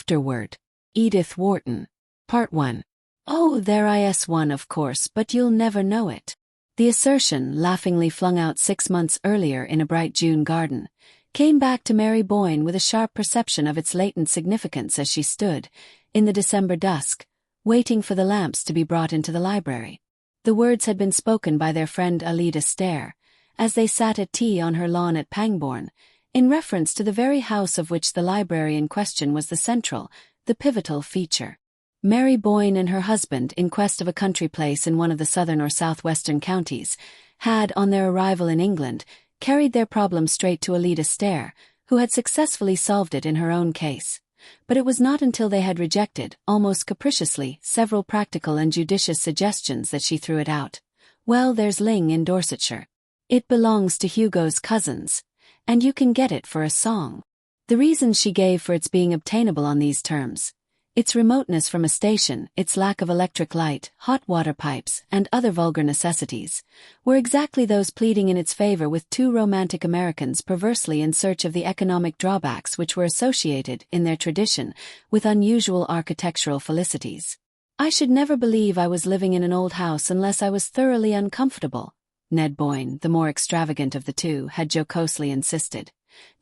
Afterward. Edith Wharton. Part 1. Oh, there is one, of course, but you'll never know it. The assertion, laughingly flung out 6 months earlier in a bright June garden, came back to Mary Boyne with a sharp perception of its latent significance as she stood, in the December dusk, waiting for the lamps to be brought into the library. The words had been spoken by their friend Alida Stair, as they sat at tea on her lawn at Pangbourne, in reference to the very house of which the library in question was the central, the pivotal feature. Mary Boyne and her husband, in quest of a country place in one of the southern or southwestern counties, had, on their arrival in England, carried their problem straight to Alida Stair, who had successfully solved it in her own case. But it was not until they had rejected, almost capriciously, several practical and judicious suggestions that she threw it out. Well, there's Ling in Dorsetshire. It belongs to Hugo's cousins, and you can get it for a song. The reasons she gave for its being obtainable on these terms, its remoteness from a station, its lack of electric light, hot water pipes, and other vulgar necessities, were exactly those pleading in its favor with two romantic Americans perversely in search of the economic drawbacks which were associated, in their tradition, with unusual architectural felicities. I should never believe I was living in an old house unless I was thoroughly uncomfortable, Ned Boyne, the more extravagant of the two, had jocosely insisted.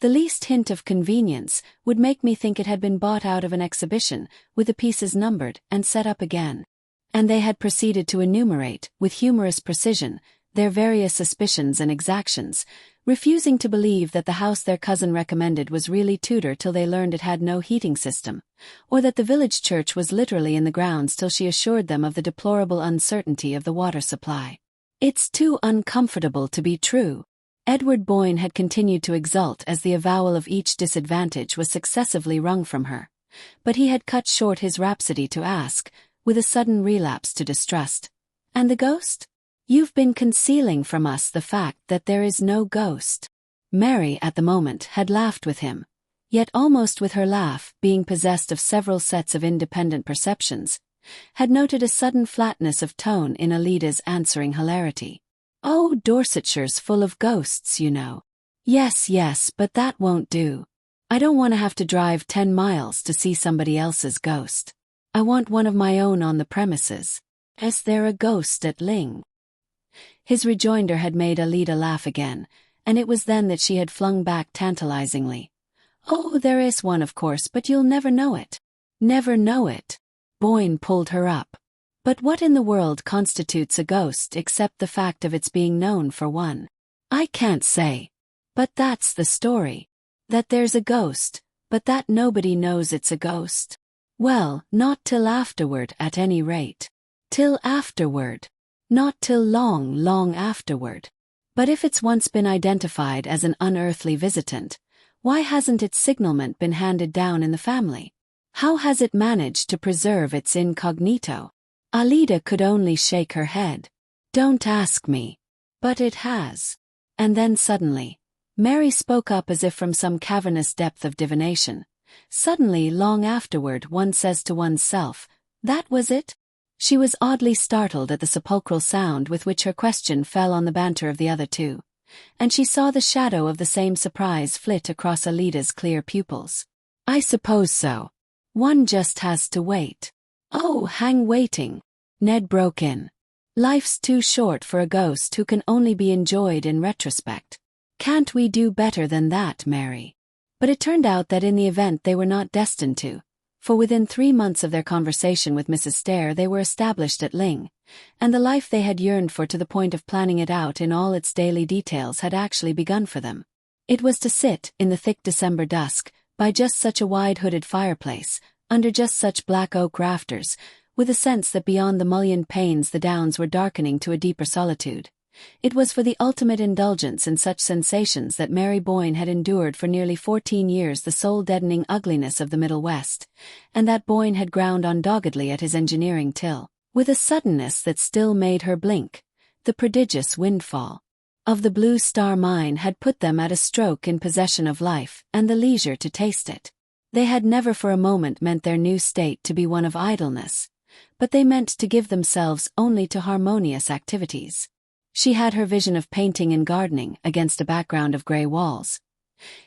The least hint of convenience would make me think it had been bought out of an exhibition, with the pieces numbered and set up again. And they had proceeded to enumerate, with humorous precision, their various suspicions and exactions, refusing to believe that the house their cousin recommended was really Tudor till they learned it had no heating system, or that the village church was literally in the grounds till she assured them of the deplorable uncertainty of the water supply. It's too uncomfortable to be true. Edward Boyne had continued to exult as the avowal of each disadvantage was successively wrung from her, but he had cut short his rhapsody to ask, with a sudden relapse to distrust, "And the ghost? You've been concealing from us the fact that there is no ghost." Mary, at the moment, had laughed with him, yet almost with her laugh, being possessed of several sets of independent perceptions, had noted a sudden flatness of tone in Alida's answering hilarity. "Oh, Dorsetshires full of ghosts, you know." Yes, but that won't do. I don't want to have to drive 10 miles to see somebody else's ghost. I want one of my own on the premises. Is there a ghost at Ling?" His rejoinder had made Alida laugh again, and it was then that she had flung back tantalizingly. "Oh, there is one, of course, but you'll never know it." "Never know it?" Boyne pulled her up. "But what in the world constitutes a ghost except the fact of its being known for one?" "I can't say. But that's the story. That there's a ghost, but that nobody knows it's a ghost. Well, not till afterward, at any rate." "Till afterward?" "Not till long, long afterward. But if it's once been identified as an unearthly visitant, why hasn't its signalment been handed down in the family? How has it managed to preserve its incognito?" Alida could only shake her head. "Don't ask me. But it has." And then suddenly, Mary spoke up as if from some cavernous depth of divination. "Suddenly, long afterward, one says to oneself, that was it?" She was oddly startled at the sepulchral sound with which her question fell on the banter of the other two, and she saw the shadow of the same surprise flit across Alida's clear pupils. "I suppose so. One just has to wait." "Oh, hang waiting," Ned broke in. "Life's too short for a ghost who can only be enjoyed in retrospect. Can't we do better than that, Mary?" But it turned out that in the event they were not destined to, for within 3 months of their conversation with Mrs. Stair they were established at Ling, and the life they had yearned for to the point of planning it out in all its daily details had actually begun for them. It was to sit, in the thick December dusk, by just such a wide-hooded fireplace, under just such black oak rafters, with a sense that beyond the mullioned panes the downs were darkening to a deeper solitude. It was for the ultimate indulgence in such sensations that Mary Boyne had endured for nearly 14 years the soul-deadening ugliness of the Middle West, and that Boyne had ground on doggedly at his engineering till, with a suddenness that still made her blink, the prodigious windfall of the Blue Star Mine had put them at a stroke in possession of life and the leisure to taste it. They had never for a moment meant their new state to be one of idleness, but they meant to give themselves only to harmonious activities. She had her vision of painting and gardening against a background of grey walls.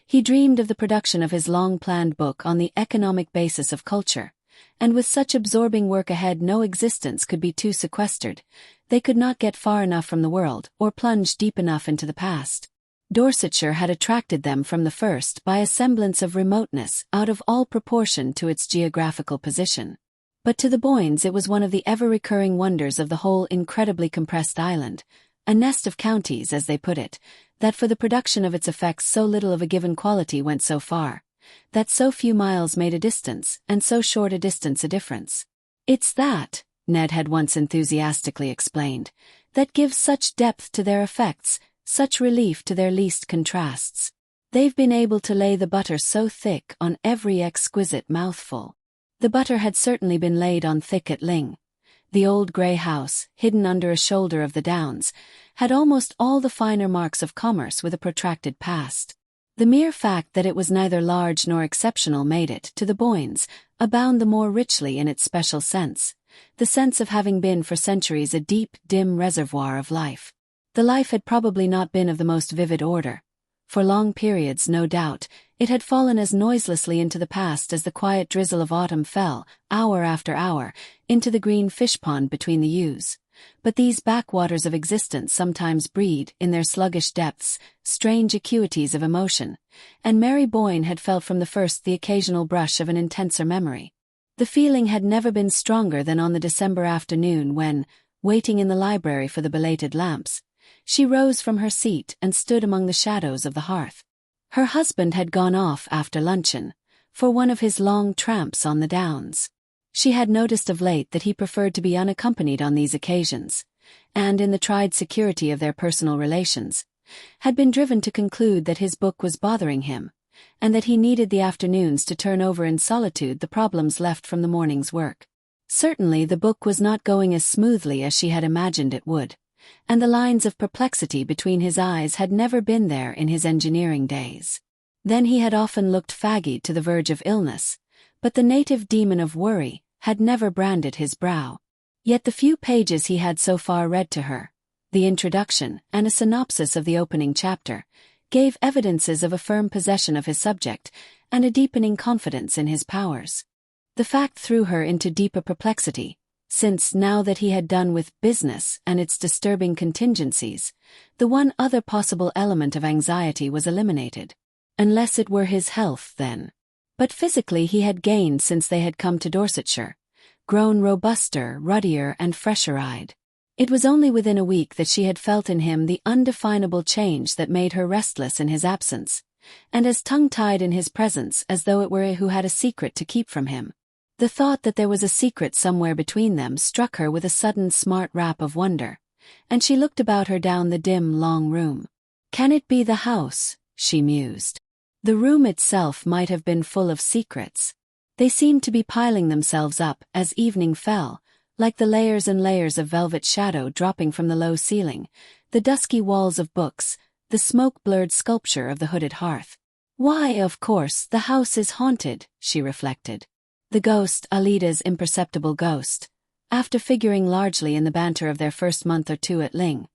He dreamed of the production of his long-planned book on the economic basis of culture, and with such absorbing work ahead no existence could be too sequestered. They could not get far enough from the world or plunge deep enough into the past. Dorsetshire had attracted them from the first by a semblance of remoteness out of all proportion to its geographical position. But to the Boynes it was one of the ever-recurring wonders of the whole incredibly compressed island, a nest of counties as they put it, that for the production of its effects so little of a given quality went so far, that so few miles made a distance and so short a distance a difference. "It's that," Ned had once enthusiastically explained, "that gives such depth to their effects, such relief to their least contrasts. They've been able to lay the butter so thick on every exquisite mouthful." The butter had certainly been laid on thick at Ling. The old grey house, hidden under a shoulder of the downs, had almost all the finer marks of commerce with a protracted past. The mere fact that it was neither large nor exceptional made it, to the Boynes, abound the more richly in its special sense, the sense of having been for centuries a deep, dim reservoir of life. The life had probably not been of the most vivid order. For long periods, no doubt, it had fallen as noiselessly into the past as the quiet drizzle of autumn fell, hour after hour, into the green fish pond between the yews. But these backwaters of existence sometimes breed, in their sluggish depths, strange acuities of emotion, and Mary Boyne had felt from the first the occasional brush of an intenser memory. The feeling had never been stronger than on the December afternoon when, waiting in the library for the belated lamps, she rose from her seat and stood among the shadows of the hearth. Her husband had gone off after luncheon, for one of his long tramps on the downs. She had noticed of late that he preferred to be unaccompanied on these occasions, and in the tried security of their personal relations, had been driven to conclude that his book was bothering him, and that he needed the afternoons to turn over in solitude the problems left from the morning's work. Certainly the book was not going as smoothly as she had imagined it would, and the lines of perplexity between his eyes had never been there in his engineering days. Then he had often looked fagged to the verge of illness, but the native demon of worry had never branded his brow. Yet the few pages he had so far read to her, the introduction and a synopsis of the opening chapter, gave evidences of a firm possession of his subject and a deepening confidence in his powers. The fact threw her into deeper perplexity, since now that he had done with business and its disturbing contingencies, the one other possible element of anxiety was eliminated. Unless it were his health, then. But physically he had gained since they had come to Dorsetshire, grown robuster, ruddier and fresher-eyed. It was only within a week that she had felt in him the undefinable change that made her restless in his absence, and as tongue-tied in his presence as though it were he who had a secret to keep from him. The thought that there was a secret somewhere between them struck her with a sudden smart rap of wonder, and she looked about her down the dim, long room. "Can it be the house?" she mused. The room itself might have been full of secrets. They seemed to be piling themselves up as evening fell, like the layers and layers of velvet shadow dropping from the low ceiling, the dusky walls of books, the smoke-blurred sculpture of the hooded hearth. "Why, of course, the house is haunted," she reflected. The ghost, Alida's imperceptible ghost, after figuring largely in the banter of their first month or two at Ling,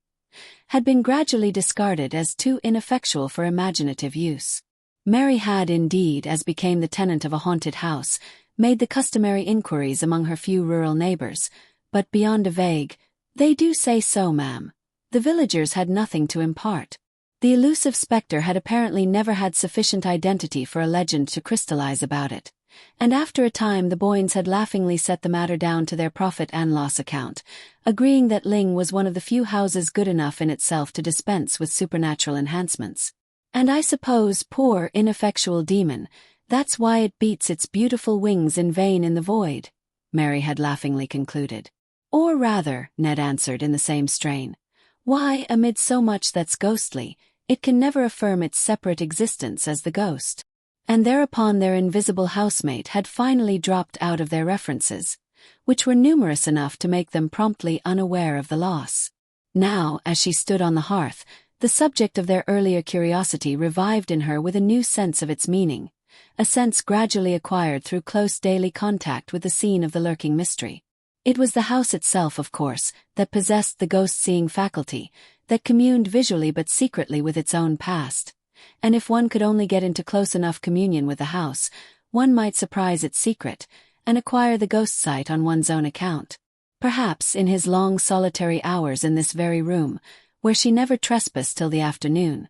had been gradually discarded as too ineffectual for imaginative use. Mary had indeed, as became the tenant of a haunted house, made the customary inquiries among her few rural neighbors, but beyond a vague, "They do say so, ma'am," the villagers had nothing to impart. The elusive spectre had apparently never had sufficient identity for a legend to crystallize about it, and after a time the Boynes had laughingly set the matter down to their profit and loss account, agreeing that Ling was one of the few houses good enough in itself to dispense with supernatural enhancements. "And I suppose, poor ineffectual demon, that's why it beats its beautiful wings in vain in the void," Mary had laughingly concluded. "Or rather," Ned answered in the same strain, "why, amid so much that's ghostly, it can never affirm its separate existence as the ghost." And thereupon their invisible housemate had finally dropped out of their references, which were numerous enough to make them promptly unaware of the loss. Now, as she stood on the hearth, the subject of their earlier curiosity revived in her with a new sense of its meaning, a sense gradually acquired through close daily contact with the scene of the lurking mystery. It was the house itself, of course, that possessed the ghost-seeing faculty, that communed visually but secretly with its own past, and if one could only get into close enough communion with the house, one might surprise its secret, and acquire the ghost sight on one's own account. Perhaps in his long solitary hours in this very room, where she never trespassed till the afternoon.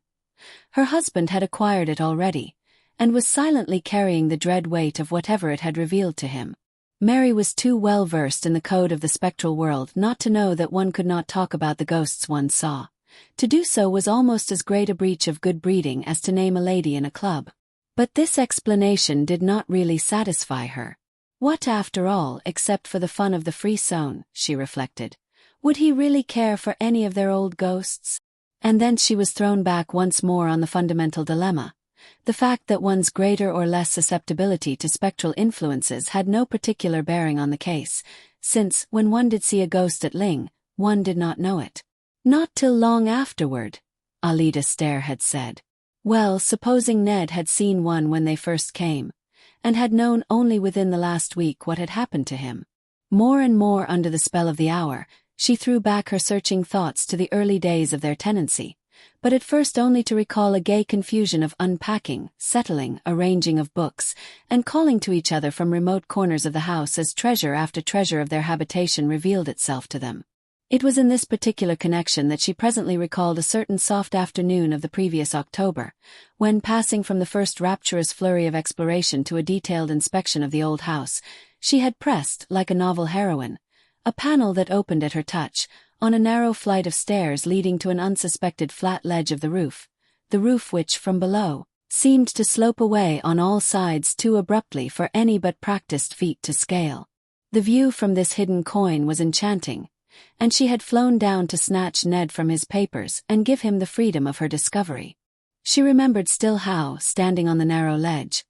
Her husband had acquired it already, and was silently carrying the dread weight of whatever it had revealed to him. Mary was too well versed in the code of the spectral world not to know that one could not talk about the ghosts one saw. To do so was almost as great a breach of good breeding as to name a lady in a club. But this explanation did not really satisfy her. What, after all, except for the fun of the frisson, she reflected, would he really care for any of their old ghosts? And then she was thrown back once more on the fundamental dilemma. The fact that one's greater or less susceptibility to spectral influences had no particular bearing on the case, since, when one did see a ghost at Ling, one did not know it. Not till long afterward, Alida Stair had said. Well, supposing Ned had seen one when they first came, and had known only within the last week what had happened to him. More and more under the spell of the hour, she threw back her searching thoughts to the early days of their tenancy, but at first only to recall a gay confusion of unpacking, settling, arranging of books, and calling to each other from remote corners of the house as treasure after treasure of their habitation revealed itself to them. It was in this particular connection that she presently recalled a certain soft afternoon of the previous October, when, passing from the first rapturous flurry of exploration to a detailed inspection of the old house, she had pressed, like a novel heroine, a panel that opened at her touch, on a narrow flight of stairs leading to an unsuspected flat ledge of the roof which, from below, seemed to slope away on all sides too abruptly for any but practiced feet to scale. The view from this hidden coign was enchanting, and she had flown down to snatch Ned from his papers and give him the freedom of her discovery. She remembered still how, standing on the narrow ledge,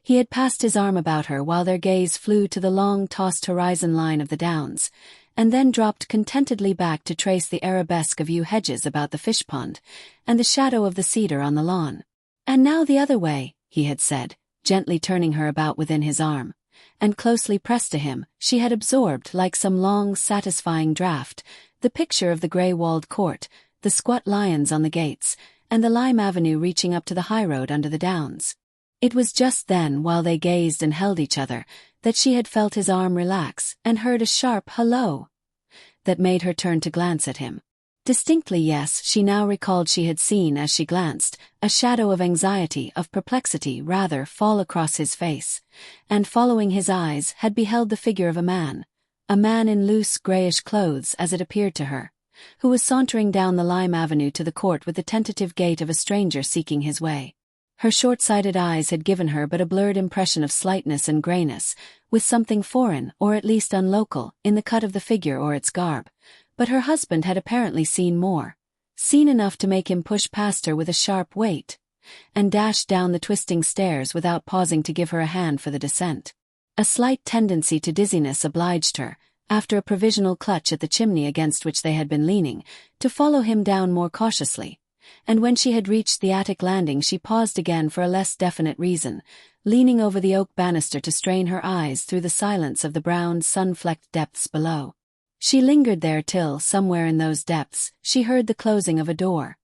he had passed his arm about her while their gaze flew to the long tossed horizon line of the downs, and then dropped contentedly back to trace the arabesque of yew hedges about the fish pond, and the shadow of the cedar on the lawn. "And now the other way," he had said, gently turning her about within his arm. And closely pressed to him, she had absorbed, like some long, satisfying draught, the picture of the grey-walled court, the squat lions on the gates, and the lime avenue reaching up to the highroad under the downs. It was just then, while they gazed and held each other, that she had felt his arm relax and heard a sharp "hello" that made her turn to glance at him. Distinctly, yes, she now recalled she had seen, as she glanced, a shadow of anxiety, of perplexity rather, fall across his face, and following his eyes had beheld the figure of a man in loose greyish clothes as it appeared to her, who was sauntering down the lime avenue to the court with the tentative gait of a stranger seeking his way. Her short-sighted eyes had given her but a blurred impression of slightness and greyness, with something foreign, or at least unlocal, in the cut of the figure or its garb. But her husband had apparently seen more, seen enough to make him push past her with a sharp "wait," and dash down the twisting stairs without pausing to give her a hand for the descent. A slight tendency to dizziness obliged her, after a provisional clutch at the chimney against which they had been leaning, to follow him down more cautiously, and when she had reached the attic landing she paused again for a less definite reason, leaning over the oak banister to strain her eyes through the silence of the brown, sun-flecked depths below. She lingered there till, somewhere in those depths, she heard the closing of a door.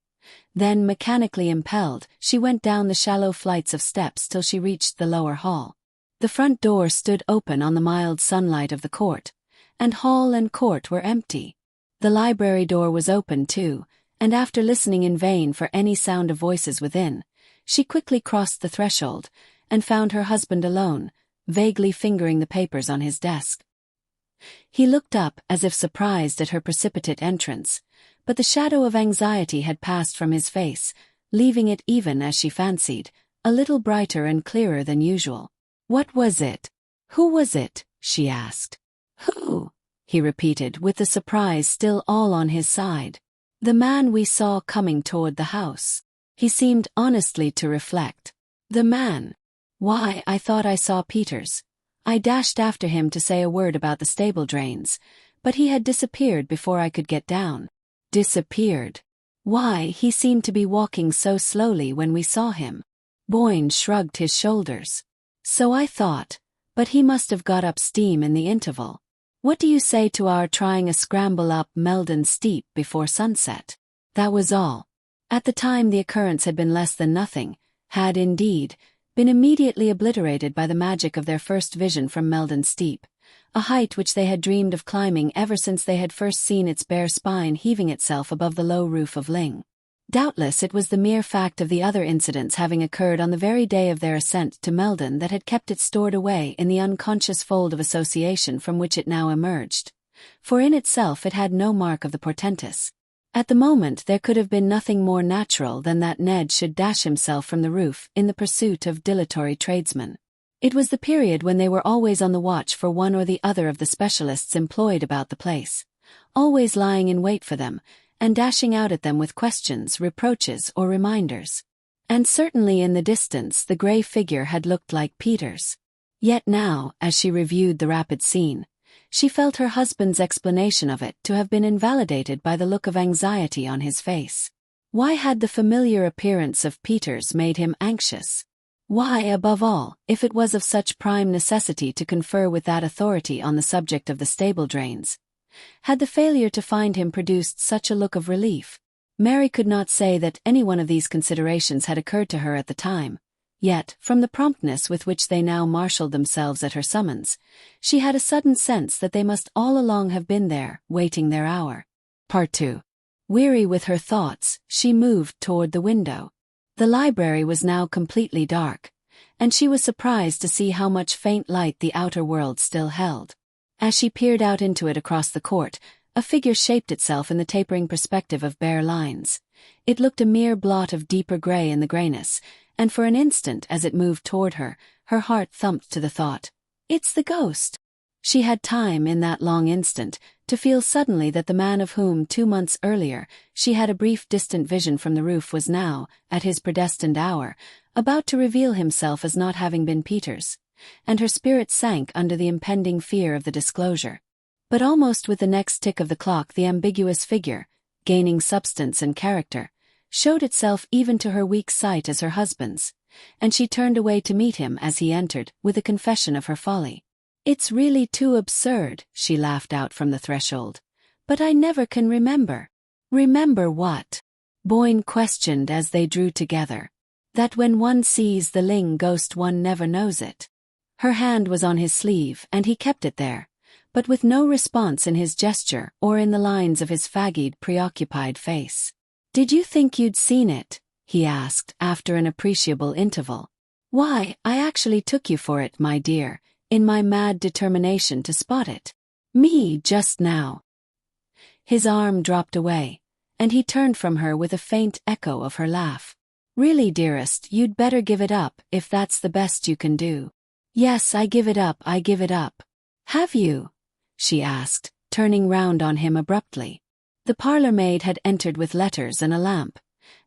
Then, mechanically impelled, she went down the shallow flights of steps till she reached the lower hall. The front door stood open on the mild sunlight of the court, and hall and court were empty. The library door was open too, and after listening in vain for any sound of voices within, she quickly crossed the threshold, and found her husband alone, vaguely fingering the papers on his desk. He looked up as if surprised at her precipitate entrance, but the shadow of anxiety had passed from his face, leaving it, even as she fancied, a little brighter and clearer than usual. "What was it? Who was it?" she asked. "Who?" he repeated, with the surprise still all on his side. "The man we saw coming toward the house." He seemed honestly to reflect. "The man? Why, I thought I saw Peters. I dashed after him to say a word about the stable drains, but he had disappeared before I could get down." Disappeared? Why, he seemed to be walking so slowly when we saw him. Boyne shrugged his shoulders. "So I thought, but he must have got up steam in the interval. What do you say to our trying a scramble up Meldon Steep before sunset?" That was all. At the time the occurrence had been less than nothing, had, indeed, been immediately obliterated by the magic of their first vision from Meldon Steep, a height which they had dreamed of climbing ever since they had first seen its bare spine heaving itself above the low roof of Ling. Doubtless it was the mere fact of the other incidents having occurred on the very day of their ascent to Meldon that had kept it stored away in the unconscious fold of association from which it now emerged, for in itself it had no mark of the portentous. At the moment there could have been nothing more natural than that Ned should dash himself from the roof in the pursuit of dilatory tradesmen. It was the period when they were always on the watch for one or the other of the specialists employed about the place, always lying in wait for them, and dashing out at them with questions, reproaches, or reminders. And certainly in the distance the grey figure had looked like Peter's. Yet now, as she reviewed the rapid scene, she felt her husband's explanation of it to have been invalidated by the look of anxiety on his face. Why had the familiar appearance of Peter's made him anxious? Why, above all, if it was of such prime necessity to confer with that authority on the subject of the stable drains, had the failure to find him produced such a look of relief? Mary could not say that any one of these considerations had occurred to her at the time, yet, from the promptness with which they now marshalled themselves at her summons, she had a sudden sense that they must all along have been there, waiting their hour. Part 2. Weary with her thoughts, she moved toward the window. The library was now completely dark, and she was surprised to see how much faint light the outer world still held. As she peered out into it across the court, a figure shaped itself in the tapering perspective of bare lines. It looked a mere blot of deeper grey in the greyness, and for an instant as it moved toward her, her heart thumped to the thought, "It's the ghost." She had time, in that long instant, to feel suddenly that the man of whom 2 months earlier she had a brief distant vision from the roof was now, at his predestined hour, about to reveal himself as not having been Peter's, and her spirit sank under the impending fear of the disclosure. But almost with the next tick of the clock the ambiguous figure, gaining substance and character, showed itself even to her weak sight as her husband's, and she turned away to meet him as he entered, with a confession of her folly. "It's really too absurd," she laughed out from the threshold. "But I never can remember." "Remember what?" Boyne questioned as they drew together. "That when one sees the Ling ghost one never knows it." Her hand was on his sleeve and he kept it there, but with no response in his gesture or in the lines of his fagged, preoccupied face. "Did you think you'd seen it?" he asked after an appreciable interval. "Why, I actually took you for it, my dear, in my mad determination to spot it. Me, just now." His arm dropped away, and he turned from her with a faint echo of her laugh. "Really, dearest, you'd better give it up, if that's the best you can do." "Yes, I give it up, I give it up." "Have you?" she asked, turning round on him abruptly. The parlour maid had entered with letters and a lamp,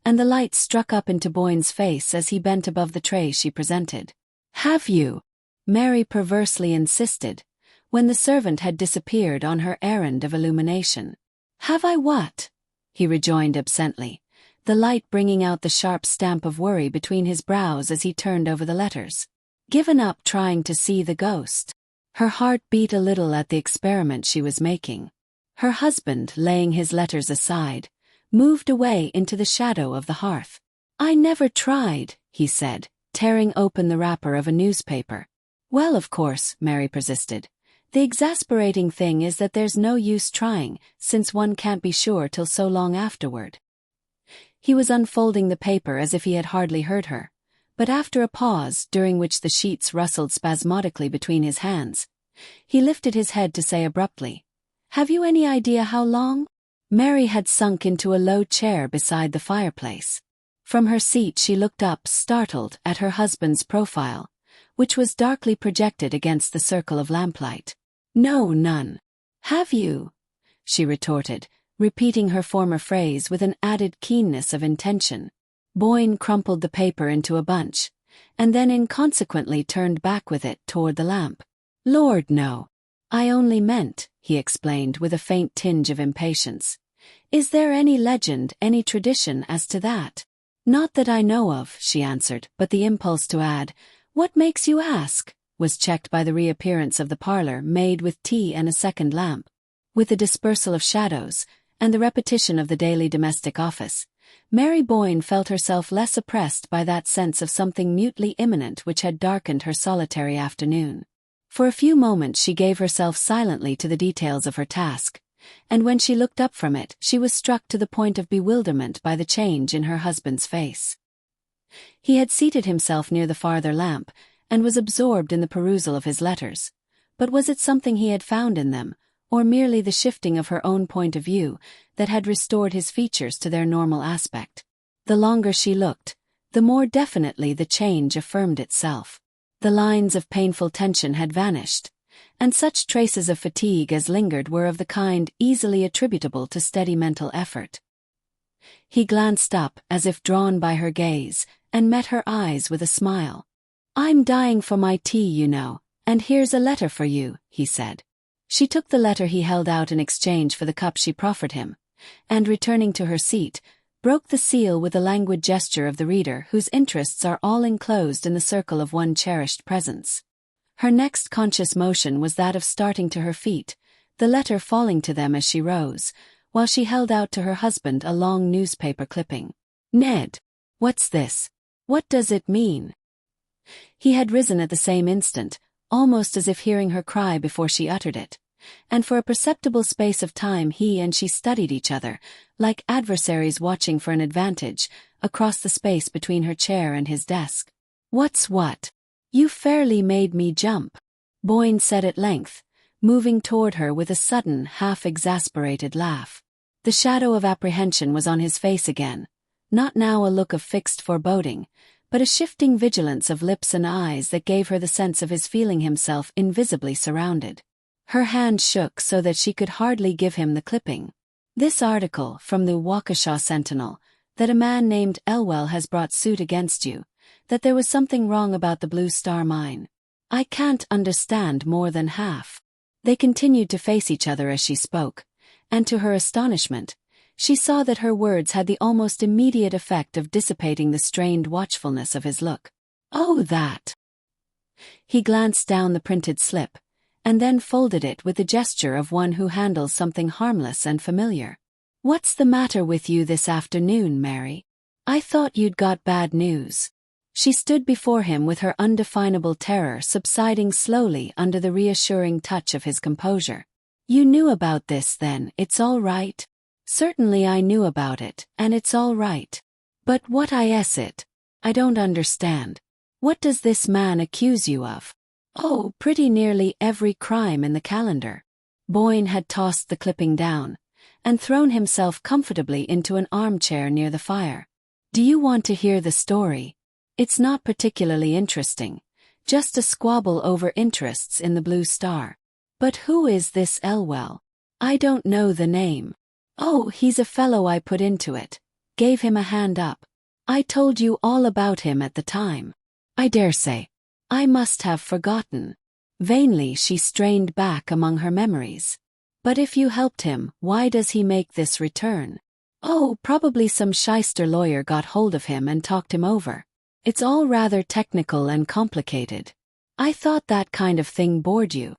and the light struck up into Boyne's face as he bent above the tray she presented. "Have you?" Mary perversely insisted, when the servant had disappeared on her errand of illumination. "Have I what?" he rejoined absently, the light bringing out the sharp stamp of worry between his brows as he turned over the letters. "Given up trying to see the ghost." Her heart beat a little at the experiment she was making. Her husband, laying his letters aside, moved away into the shadow of the hearth. "I never tried," he said, tearing open the wrapper of a newspaper. "Well, of course," Mary persisted, "the exasperating thing is that there's no use trying, since one can't be sure till so long afterward." He was unfolding the paper as if he had hardly heard her, but after a pause, during which the sheets rustled spasmodically between his hands, he lifted his head to say abruptly, "Have you any idea how long?" Mary had sunk into a low chair beside the fireplace. From her seat she looked up, startled, at her husband's profile, which was darkly projected against the circle of lamplight. "No, none." "Have you?" she retorted, repeating her former phrase with an added keenness of intention. Boyne crumpled the paper into a bunch, and then inconsequently turned back with it toward the lamp. "Lord, no. I only meant," he explained with a faint tinge of impatience. "Is there any legend, any tradition as to that?" "Not that I know of," she answered, but the impulse to add, "What makes you ask?" was checked by the reappearance of the parlour maid with tea and a second lamp. With the dispersal of shadows, and the repetition of the daily domestic office, Mary Boyne felt herself less oppressed by that sense of something mutely imminent which had darkened her solitary afternoon. For a few moments she gave herself silently to the details of her task, and when she looked up from it, she was struck to the point of bewilderment by the change in her husband's face. He had seated himself near the farther lamp, and was absorbed in the perusal of his letters. But was it something he had found in them, or merely the shifting of her own point of view, that had restored his features to their normal aspect? The longer she looked, the more definitely the change affirmed itself. The lines of painful tension had vanished, and such traces of fatigue as lingered were of the kind easily attributable to steady mental effort. He glanced up, as if drawn by her gaze, and met her eyes with a smile. "I'm dying for my tea, you know, and here's a letter for you," he said. She took the letter he held out in exchange for the cup she proffered him, and returning to her seat, broke the seal with a languid gesture of the reader whose interests are all enclosed in the circle of one cherished presence. Her next conscious motion was that of starting to her feet, the letter falling to them as she rose, while she held out to her husband a long newspaper clipping. "Ned, what's this? What does it mean?" He had risen at the same instant, almost as if hearing her cry before she uttered it, and for a perceptible space of time he and she studied each other, like adversaries watching for an advantage, across the space between her chair and his desk. "What's what? You fairly made me jump," Boyne said at length, moving toward her with a sudden, half-exasperated laugh. The shadow of apprehension was on his face again, not now a look of fixed foreboding, but a shifting vigilance of lips and eyes that gave her the sense of his feeling himself invisibly surrounded. Her hand shook so that she could hardly give him the clipping. "This article from the Waukesha Sentinel, that a man named Elwell has brought suit against you, that there was something wrong about the Blue Star Mine. I can't understand more than half." They continued to face each other as she spoke, and to her astonishment, she saw that her words had the almost immediate effect of dissipating the strained watchfulness of his look. "Oh, that." He glanced down the printed slip, and then folded it with the gesture of one who handles something harmless and familiar. "What's the matter with you this afternoon, Mary? I thought you'd got bad news." She stood before him with her undefinable terror subsiding slowly under the reassuring touch of his composure. "You knew about this then, it's all right?" "Certainly I knew about it, and it's all right. But what is it? I don't understand. What does this man accuse you of?" "Oh, pretty nearly every crime in the calendar." Boyne had tossed the clipping down, and thrown himself comfortably into an armchair near the fire. "Do you want to hear the story? It's not particularly interesting, just a squabble over interests in the Blue Star. But who is this Elwell? I don't know the name." "Oh, he's a fellow I put into it. Gave him a hand up. I told you all about him at the time." "I dare say. I must have forgotten." Vainly she strained back among her memories. "But if you helped him, why does he make this return?" "Oh, probably some shyster lawyer got hold of him and talked him over. It's all rather technical and complicated. I thought that kind of thing bored you."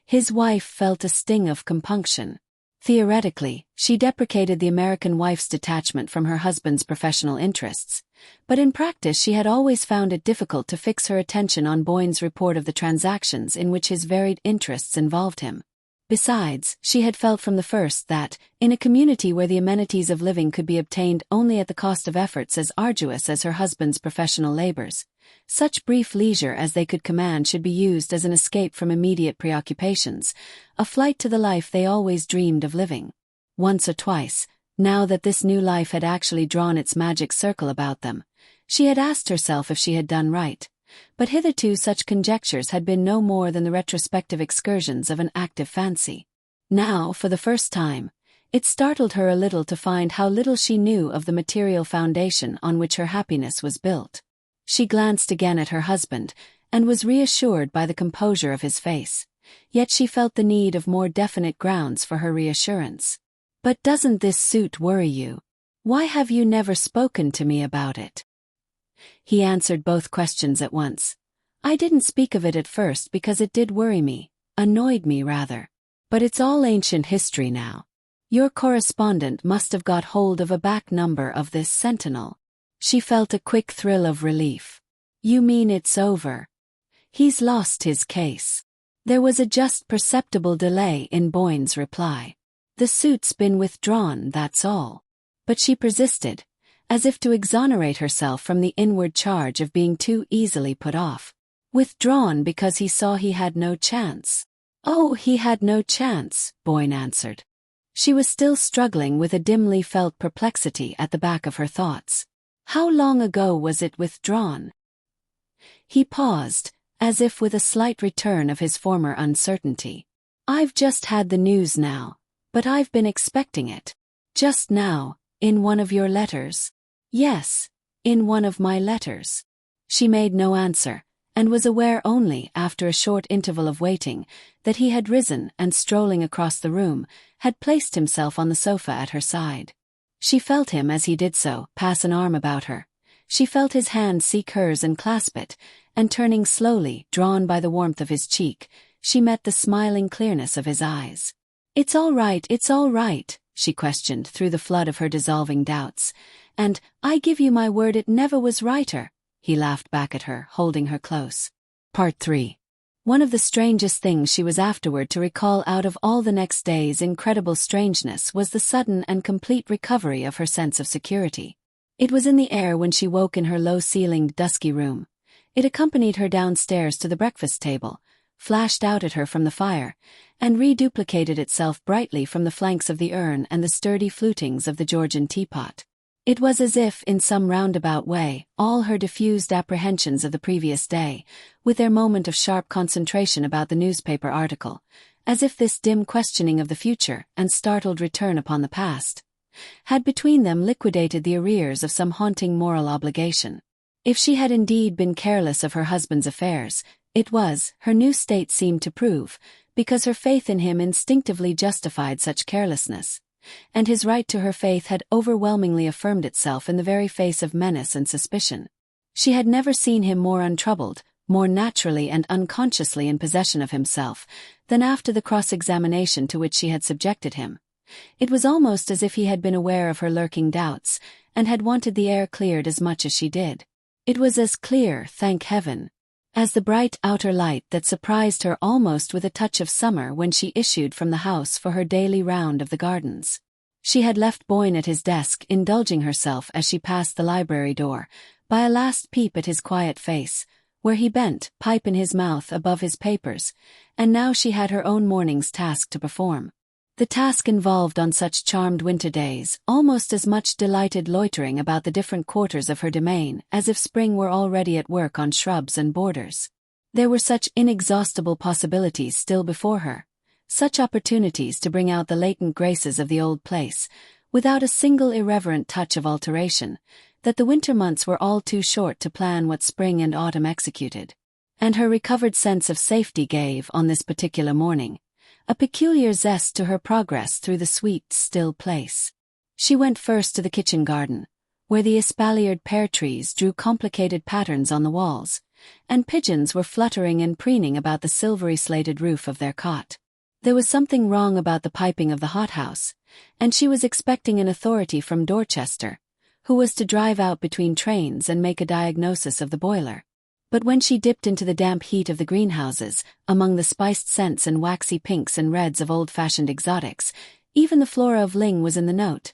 His wife felt a sting of compunction. Theoretically, she deprecated the American wife's detachment from her husband's professional interests, but in practice she had always found it difficult to fix her attention on Boyne's report of the transactions in which his varied interests involved him. Besides, she had felt from the first that, in a community where the amenities of living could be obtained only at the cost of efforts as arduous as her husband's professional labors, such brief leisure as they could command should be used as an escape from immediate preoccupations, a flight to the life they always dreamed of living. Once or twice, now that this new life had actually drawn its magic circle about them, she had asked herself if she had done right. But hitherto such conjectures had been no more than the retrospective excursions of an active fancy. Now, for the first time, it startled her a little to find how little she knew of the material foundation on which her happiness was built. She glanced again at her husband, and was reassured by the composure of his face, yet she felt the need of more definite grounds for her reassurance. "But doesn't this suit worry you? Why have you never spoken to me about it?" He answered both questions at once. "I didn't speak of it at first because it did worry me, annoyed me rather. But it's all ancient history now. Your correspondent must have got hold of a back number of this Sentinel. She felt a quick thrill of relief. You mean it's over? He's lost his case. There was a just perceptible delay in Boyne's reply. The suit's been withdrawn, that's all. But she persisted, as if to exonerate herself from the inward charge of being too easily put off. Withdrawn because he saw he had no chance. Oh, he had no chance, Boyne answered. She was still struggling with a dimly felt perplexity at the back of her thoughts. How long ago was it withdrawn? He paused, as if with a slight return of his former uncertainty. I've just had the news now, but I've been expecting it. Just now, in one of your letters? Yes, in one of my letters. She made no answer, and was aware only after a short interval of waiting that he had risen and, strolling across the room, had placed himself on the sofa at her side. She felt him as he did so pass an arm about her. She felt his hand seek hers and clasp it, and turning slowly, drawn by the warmth of his cheek, she met the smiling clearness of his eyes. It's all right, she questioned through the flood of her dissolving doubts. And, I give you my word it never was righter, he laughed back at her, holding her close. Part 3. One of the strangest things she was afterward to recall out of all the next day's incredible strangeness was the sudden and complete recovery of her sense of security. It was in the air when she woke in her low-ceilinged, dusky room. It accompanied her downstairs to the breakfast table, flashed out at her from the fire, and reduplicated itself brightly from the flanks of the urn and the sturdy flutings of the Georgian teapot. It was as if, in some roundabout way, all her diffused apprehensions of the previous day, with their moment of sharp concentration about the newspaper article, as if this dim questioning of the future and startled return upon the past, had between them liquidated the arrears of some haunting moral obligation. If she had indeed been careless of her husband's affairs, it was, her new state seemed to prove, because her faith in him instinctively justified such carelessness, and his right to her faith had overwhelmingly affirmed itself in the very face of menace and suspicion. She had never seen him more untroubled, more naturally and unconsciously in possession of himself, than after the cross-examination to which she had subjected him. It was almost as if he had been aware of her lurking doubts, and had wanted the air cleared as much as she did. It was as clear, thank heaven, as the bright outer light that surprised her almost with a touch of summer when she issued from the house for her daily round of the gardens. She had left Boyne at his desk, indulging herself as she passed the library door, by a last peep at his quiet face, where he bent, pipe in his mouth, above his papers, and now she had her own morning's task to perform. The task involved on such charmed winter days almost as much delighted loitering about the different quarters of her domain as if spring were already at work on shrubs and borders. There were such inexhaustible possibilities still before her, such opportunities to bring out the latent graces of the old place, without a single irreverent touch of alteration, that the winter months were all too short to plan what spring and autumn executed. And her recovered sense of safety gave, on this particular morning, a peculiar zest to her progress through the sweet, still place. She went first to the kitchen garden, where the espaliered pear trees drew complicated patterns on the walls, and pigeons were fluttering and preening about the silvery slated roof of their cot. There was something wrong about the piping of the hothouse, and she was expecting an authority from Dorchester, who was to drive out between trains and make a diagnosis of the boiler. But when she dipped into the damp heat of the greenhouses, among the spiced scents and waxy pinks and reds of old-fashioned exotics, even the flora of Ling was in the note.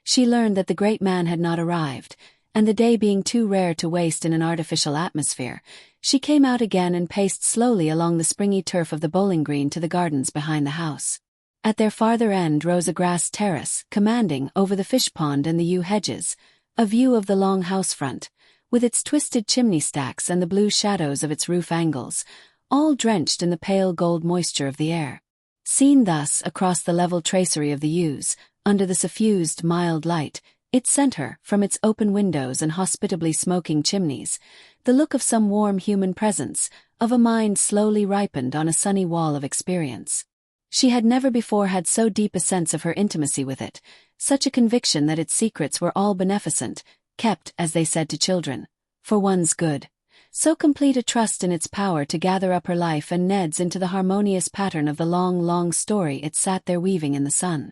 She learned that the great man had not arrived, and the day being too rare to waste in an artificial atmosphere, she came out again and paced slowly along the springy turf of the bowling green to the gardens behind the house. At their farther end rose a grass terrace, commanding, over the fish pond and the yew hedges, a view of the long house front, with its twisted chimney stacks and the blue shadows of its roof angles, all drenched in the pale gold moisture of the air. Seen thus across the level tracery of the yews, under the suffused, mild light, it sent her, from its open windows and hospitably smoking chimneys, the look of some warm human presence, of a mind slowly ripened on a sunny wall of experience. She had never before had so deep a sense of her intimacy with it, such a conviction that its secrets were all beneficent, kept, as they said to children, for one's good, so complete a trust in its power to gather up her life and Ned's into the harmonious pattern of the long, long story it sat there weaving in the sun.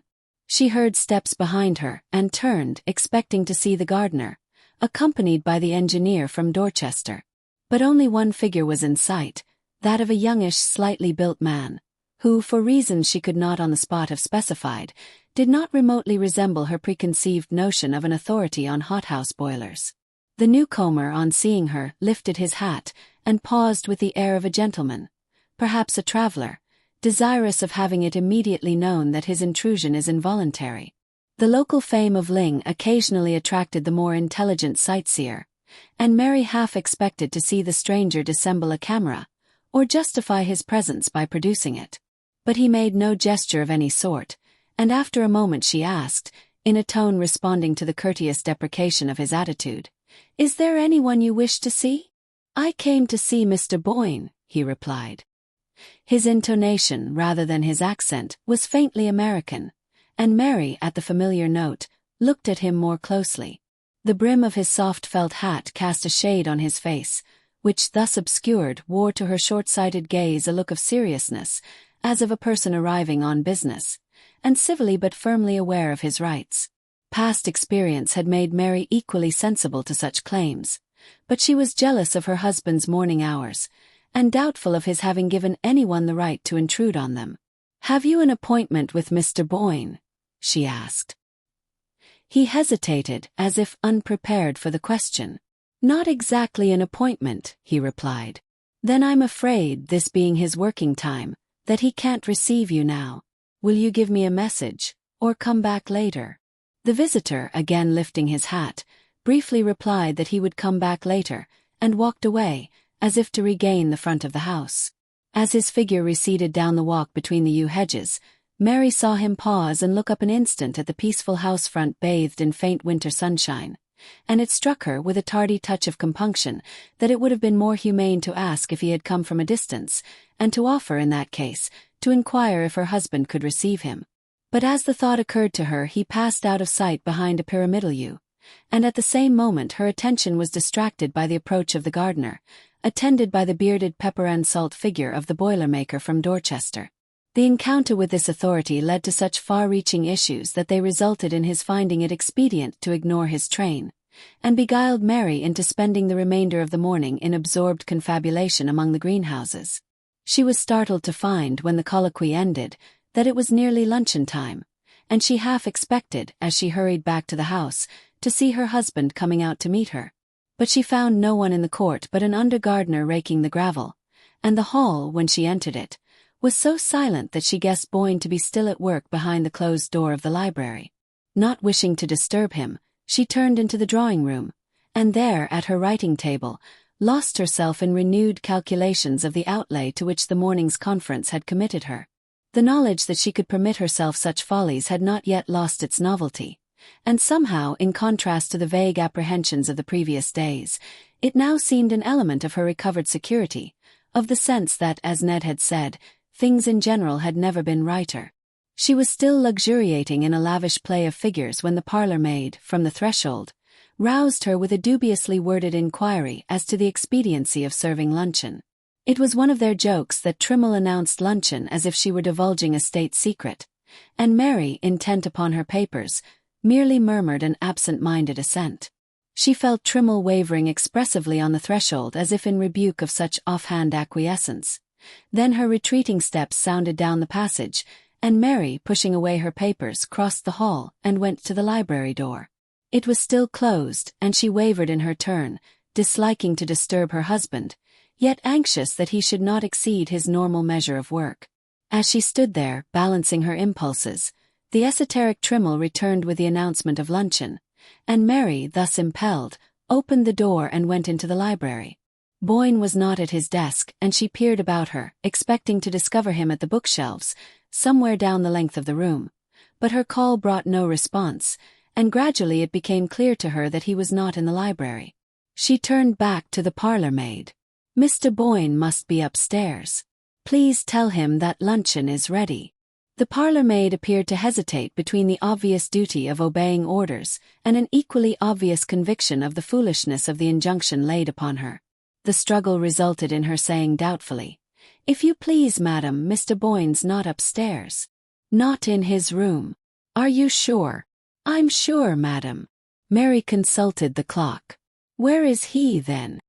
She heard steps behind her and turned, expecting to see the gardener, accompanied by the engineer from Dorchester. But only one figure was in sight, that of a youngish, slightly built man, who, for reasons she could not on the spot have specified, did not remotely resemble her preconceived notion of an authority on hothouse boilers. The newcomer, on seeing her, lifted his hat and paused with the air of a gentleman, perhaps a traveler, desirous of having it immediately known that his intrusion is involuntary. The local fame of Ling occasionally attracted the more intelligent sightseer, and Mary half expected to see the stranger dissemble a camera, or justify his presence by producing it. But he made no gesture of any sort, and after a moment she asked, in a tone responding to the courteous deprecation of his attitude, "Is there anyone you wish to see?" "I came to see Mr. Boyne," he replied. His intonation, rather than his accent, was faintly American, and Mary, at the familiar note, looked at him more closely. The brim of his soft felt hat cast a shade on his face, which, thus obscured, wore to her short-sighted gaze a look of seriousness, as of a person arriving on business, and civilly but firmly aware of his rights. Past experience had made Mary equally sensible to such claims, but she was jealous of her husband's morning hours, and doubtful of his having given anyone the right to intrude on them. "Have you an appointment with Mr. Boyne?" she asked. He hesitated, as if unprepared for the question. "Not exactly an appointment," he replied. "Then I'm afraid, this being his working time, that he can't receive you now. Will you give me a message, or come back later?" The visitor, again lifting his hat, briefly replied that he would come back later, and walked away, as if to regain the front of the house. As his figure receded down the walk between the yew hedges, Mary saw him pause and look up an instant at the peaceful house front bathed in faint winter sunshine, and it struck her with a tardy touch of compunction that it would have been more humane to ask if he had come from a distance, and to offer, in that case, to inquire if her husband could receive him. But as the thought occurred to her, he passed out of sight behind a pyramidal yew, and at the same moment her attention was distracted by the approach of the gardener, attended by the bearded pepper-and-salt figure of the boiler-maker from Dorchester. The encounter with this authority led to such far-reaching issues that they resulted in his finding it expedient to ignore his train, and beguiled Mary into spending the remainder of the morning in absorbed confabulation among the greenhouses. She was startled to find, when the colloquy ended, that it was nearly luncheon time, and she half expected, as she hurried back to the house, to see her husband coming out to meet her. But she found no one in the court but an under-gardener raking the gravel, and the hall, when she entered it, was so silent that she guessed Boyne to be still at work behind the closed door of the library. Not wishing to disturb him, she turned into the drawing-room, and there, at her writing-table, lost herself in renewed calculations of the outlay to which the morning's conference had committed her. The knowledge that she could permit herself such follies had not yet lost its novelty, and somehow, in contrast to the vague apprehensions of the previous days, it now seemed an element of her recovered security, of the sense that, as Ned had said, things in general had never been righter. She was still luxuriating in a lavish play of figures when the parlour-maid, from the threshold, roused her with a dubiously worded inquiry as to the expediency of serving luncheon. It was one of their jokes that Trimmel announced luncheon as if she were divulging a state secret, and Mary, intent upon her papers, merely murmured an absent-minded assent. She felt Trimmel wavering expressively on the threshold as if in rebuke of such offhand acquiescence. Then her retreating steps sounded down the passage, and Mary, pushing away her papers, crossed the hall and went to the library door. It was still closed, and she wavered in her turn, disliking to disturb her husband, yet anxious that he should not exceed his normal measure of work. As she stood there, balancing her impulses, the esoteric Trimmel returned with the announcement of luncheon, and Mary, thus impelled, opened the door and went into the library. Boyne was not at his desk, and she peered about her, expecting to discover him at the bookshelves, somewhere down the length of the room. But her call brought no response, and gradually it became clear to her that he was not in the library. She turned back to the parlour-maid. "Mr. Boyne must be upstairs. Please tell him that luncheon is ready." The parlour-maid appeared to hesitate between the obvious duty of obeying orders and an equally obvious conviction of the foolishness of the injunction laid upon her. The struggle resulted in her saying doubtfully, "If you please, madam, Mr. Boyne's not upstairs." "Not in his room?" Are you sure? I'm sure, madam. Mary consulted the clock. Where is he, then?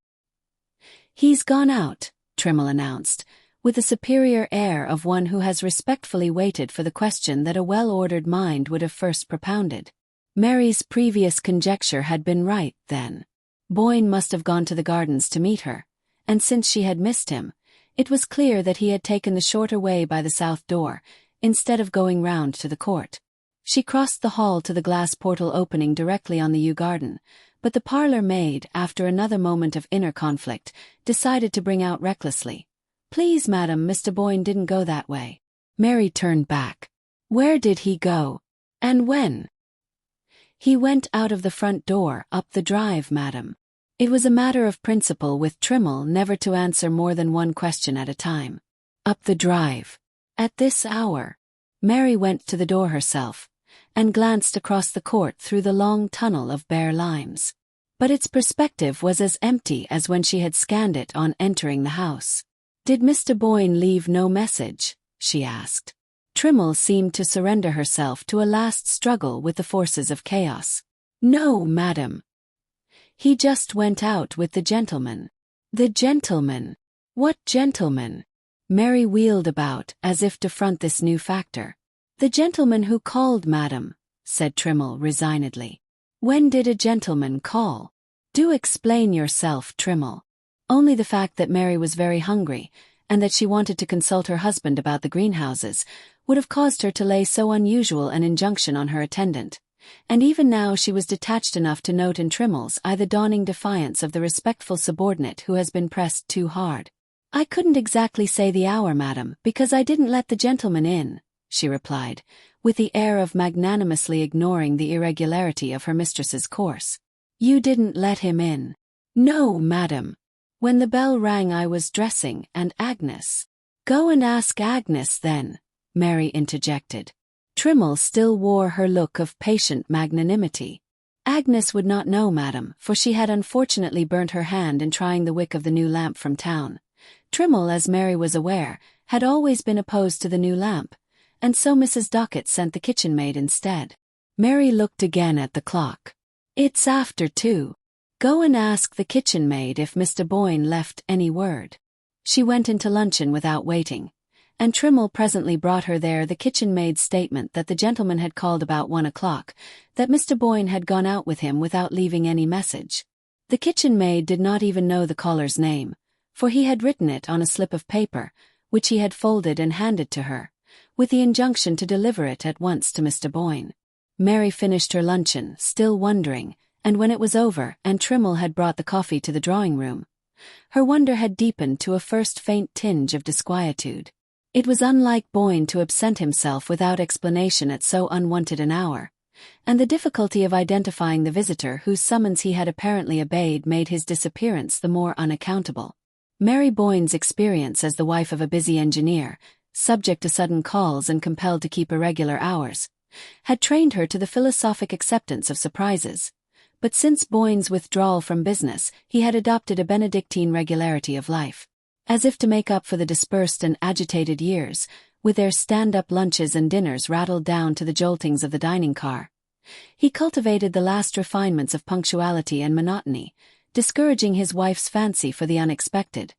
He's gone out, Trimmel announced, with a superior air of one who has respectfully waited for the question that a well-ordered mind would have first propounded. Mary's previous conjecture had been right, then. Boyne must have gone to the gardens to meet her, and since she had missed him, it was clear that he had taken the shorter way by the south door, instead of going round to the court. She crossed the hall to the glass portal opening directly on the yew garden, but the parlour maid, after another moment of inner conflict, decided to bring out recklessly, "Please, madam, Mr. Boyne didn't go that way." Mary turned back. "Where did he go? And when?" "He went out of the front door, up the drive, madam." It was a matter of principle with Trimmel never to answer more than one question at a time. Up the drive. At this hour. Mary went to the door herself, and glanced across the court through the long tunnel of bare limes. But its perspective was as empty as when she had scanned it on entering the house. "Did Mr. Boyne leave no message?" she asked. Trimmel seemed to surrender herself to a last struggle with the forces of chaos. "No, madam. He just went out with the gentleman." "The gentleman? What gentleman?" Mary wheeled about, as if to front this new factor. "The gentleman who called, madam," said Trimmel resignedly. "When did a gentleman call? Do explain yourself, Trimmel." Only the fact that Mary was very hungry, and that she wanted to consult her husband about the greenhouses, would have caused her to lay so unusual an injunction on her attendant. And even now she was detached enough to note in Trimmel's eye the dawning defiance of the respectful subordinate who has been pressed too hard. "I couldn't exactly say the hour, madam, because I didn't let the gentleman in," she replied, with the air of magnanimously ignoring the irregularity of her mistress's course. "You didn't let him in?" "No, madam. When the bell rang I was dressing, and Agnes—" "Go and ask Agnes, then," Mary interjected. Trimmel still wore her look of patient magnanimity. "Agnes would not know, madam, for she had unfortunately burnt her hand in trying the wick of the new lamp from town." Trimmel, as Mary was aware, had always been opposed to the new lamp, and so Mrs. Dockett sent the kitchen maid instead. Mary looked again at the clock. "It's after 2. Go and ask the kitchen maid if Mr. Boyne left any word." She went into luncheon without waiting, and Trimmel presently brought her there the kitchen maid's statement that the gentleman had called about 1 o'clock, that Mr. Boyne had gone out with him without leaving any message. The kitchen maid did not even know the caller's name, for he had written it on a slip of paper, which he had folded and handed to her, with the injunction to deliver it at once to Mr. Boyne. Mary finished her luncheon, still wondering, and when it was over and Trimmel had brought the coffee to the drawing-room, her wonder had deepened to a first faint tinge of disquietude. It was unlike Boyne to absent himself without explanation at so unwonted an hour, and the difficulty of identifying the visitor whose summons he had apparently obeyed made his disappearance the more unaccountable. Mary Boyne's experience as the wife of a busy engineer, subject to sudden calls and compelled to keep irregular hours, had trained her to the philosophic acceptance of surprises, but since Boyne's withdrawal from business he had adopted a Benedictine regularity of life. As if to make up for the dispersed and agitated years, with their stand-up lunches and dinners rattled down to the joltings of the dining car, he cultivated the last refinements of punctuality and monotony, discouraging his wife's fancy for the unexpected,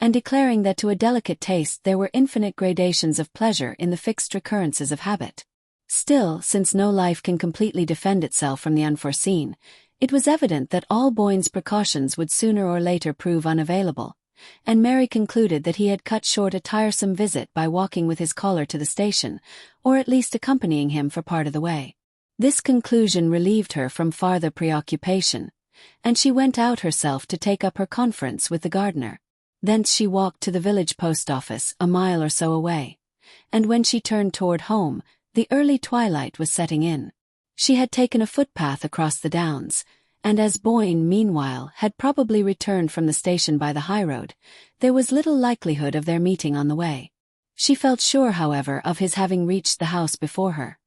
and declaring that to a delicate taste there were infinite gradations of pleasure in the fixed recurrences of habit. Still, since no life can completely defend itself from the unforeseen, it was evident that all Boyne's precautions would sooner or later prove unavailable, and Mary concluded that he had cut short a tiresome visit by walking with his caller to the station, or at least accompanying him for part of the way. This conclusion relieved her from farther preoccupation, and she went out herself to take up her conference with the gardener. Thence she walked to the village post office, a mile or so away, and when she turned toward home, the early twilight was setting in. She had taken a footpath across the downs, and as Boyne, meanwhile, had probably returned from the station by the highroad, there was little likelihood of their meeting on the way. She felt sure, however, of his having reached the house before her,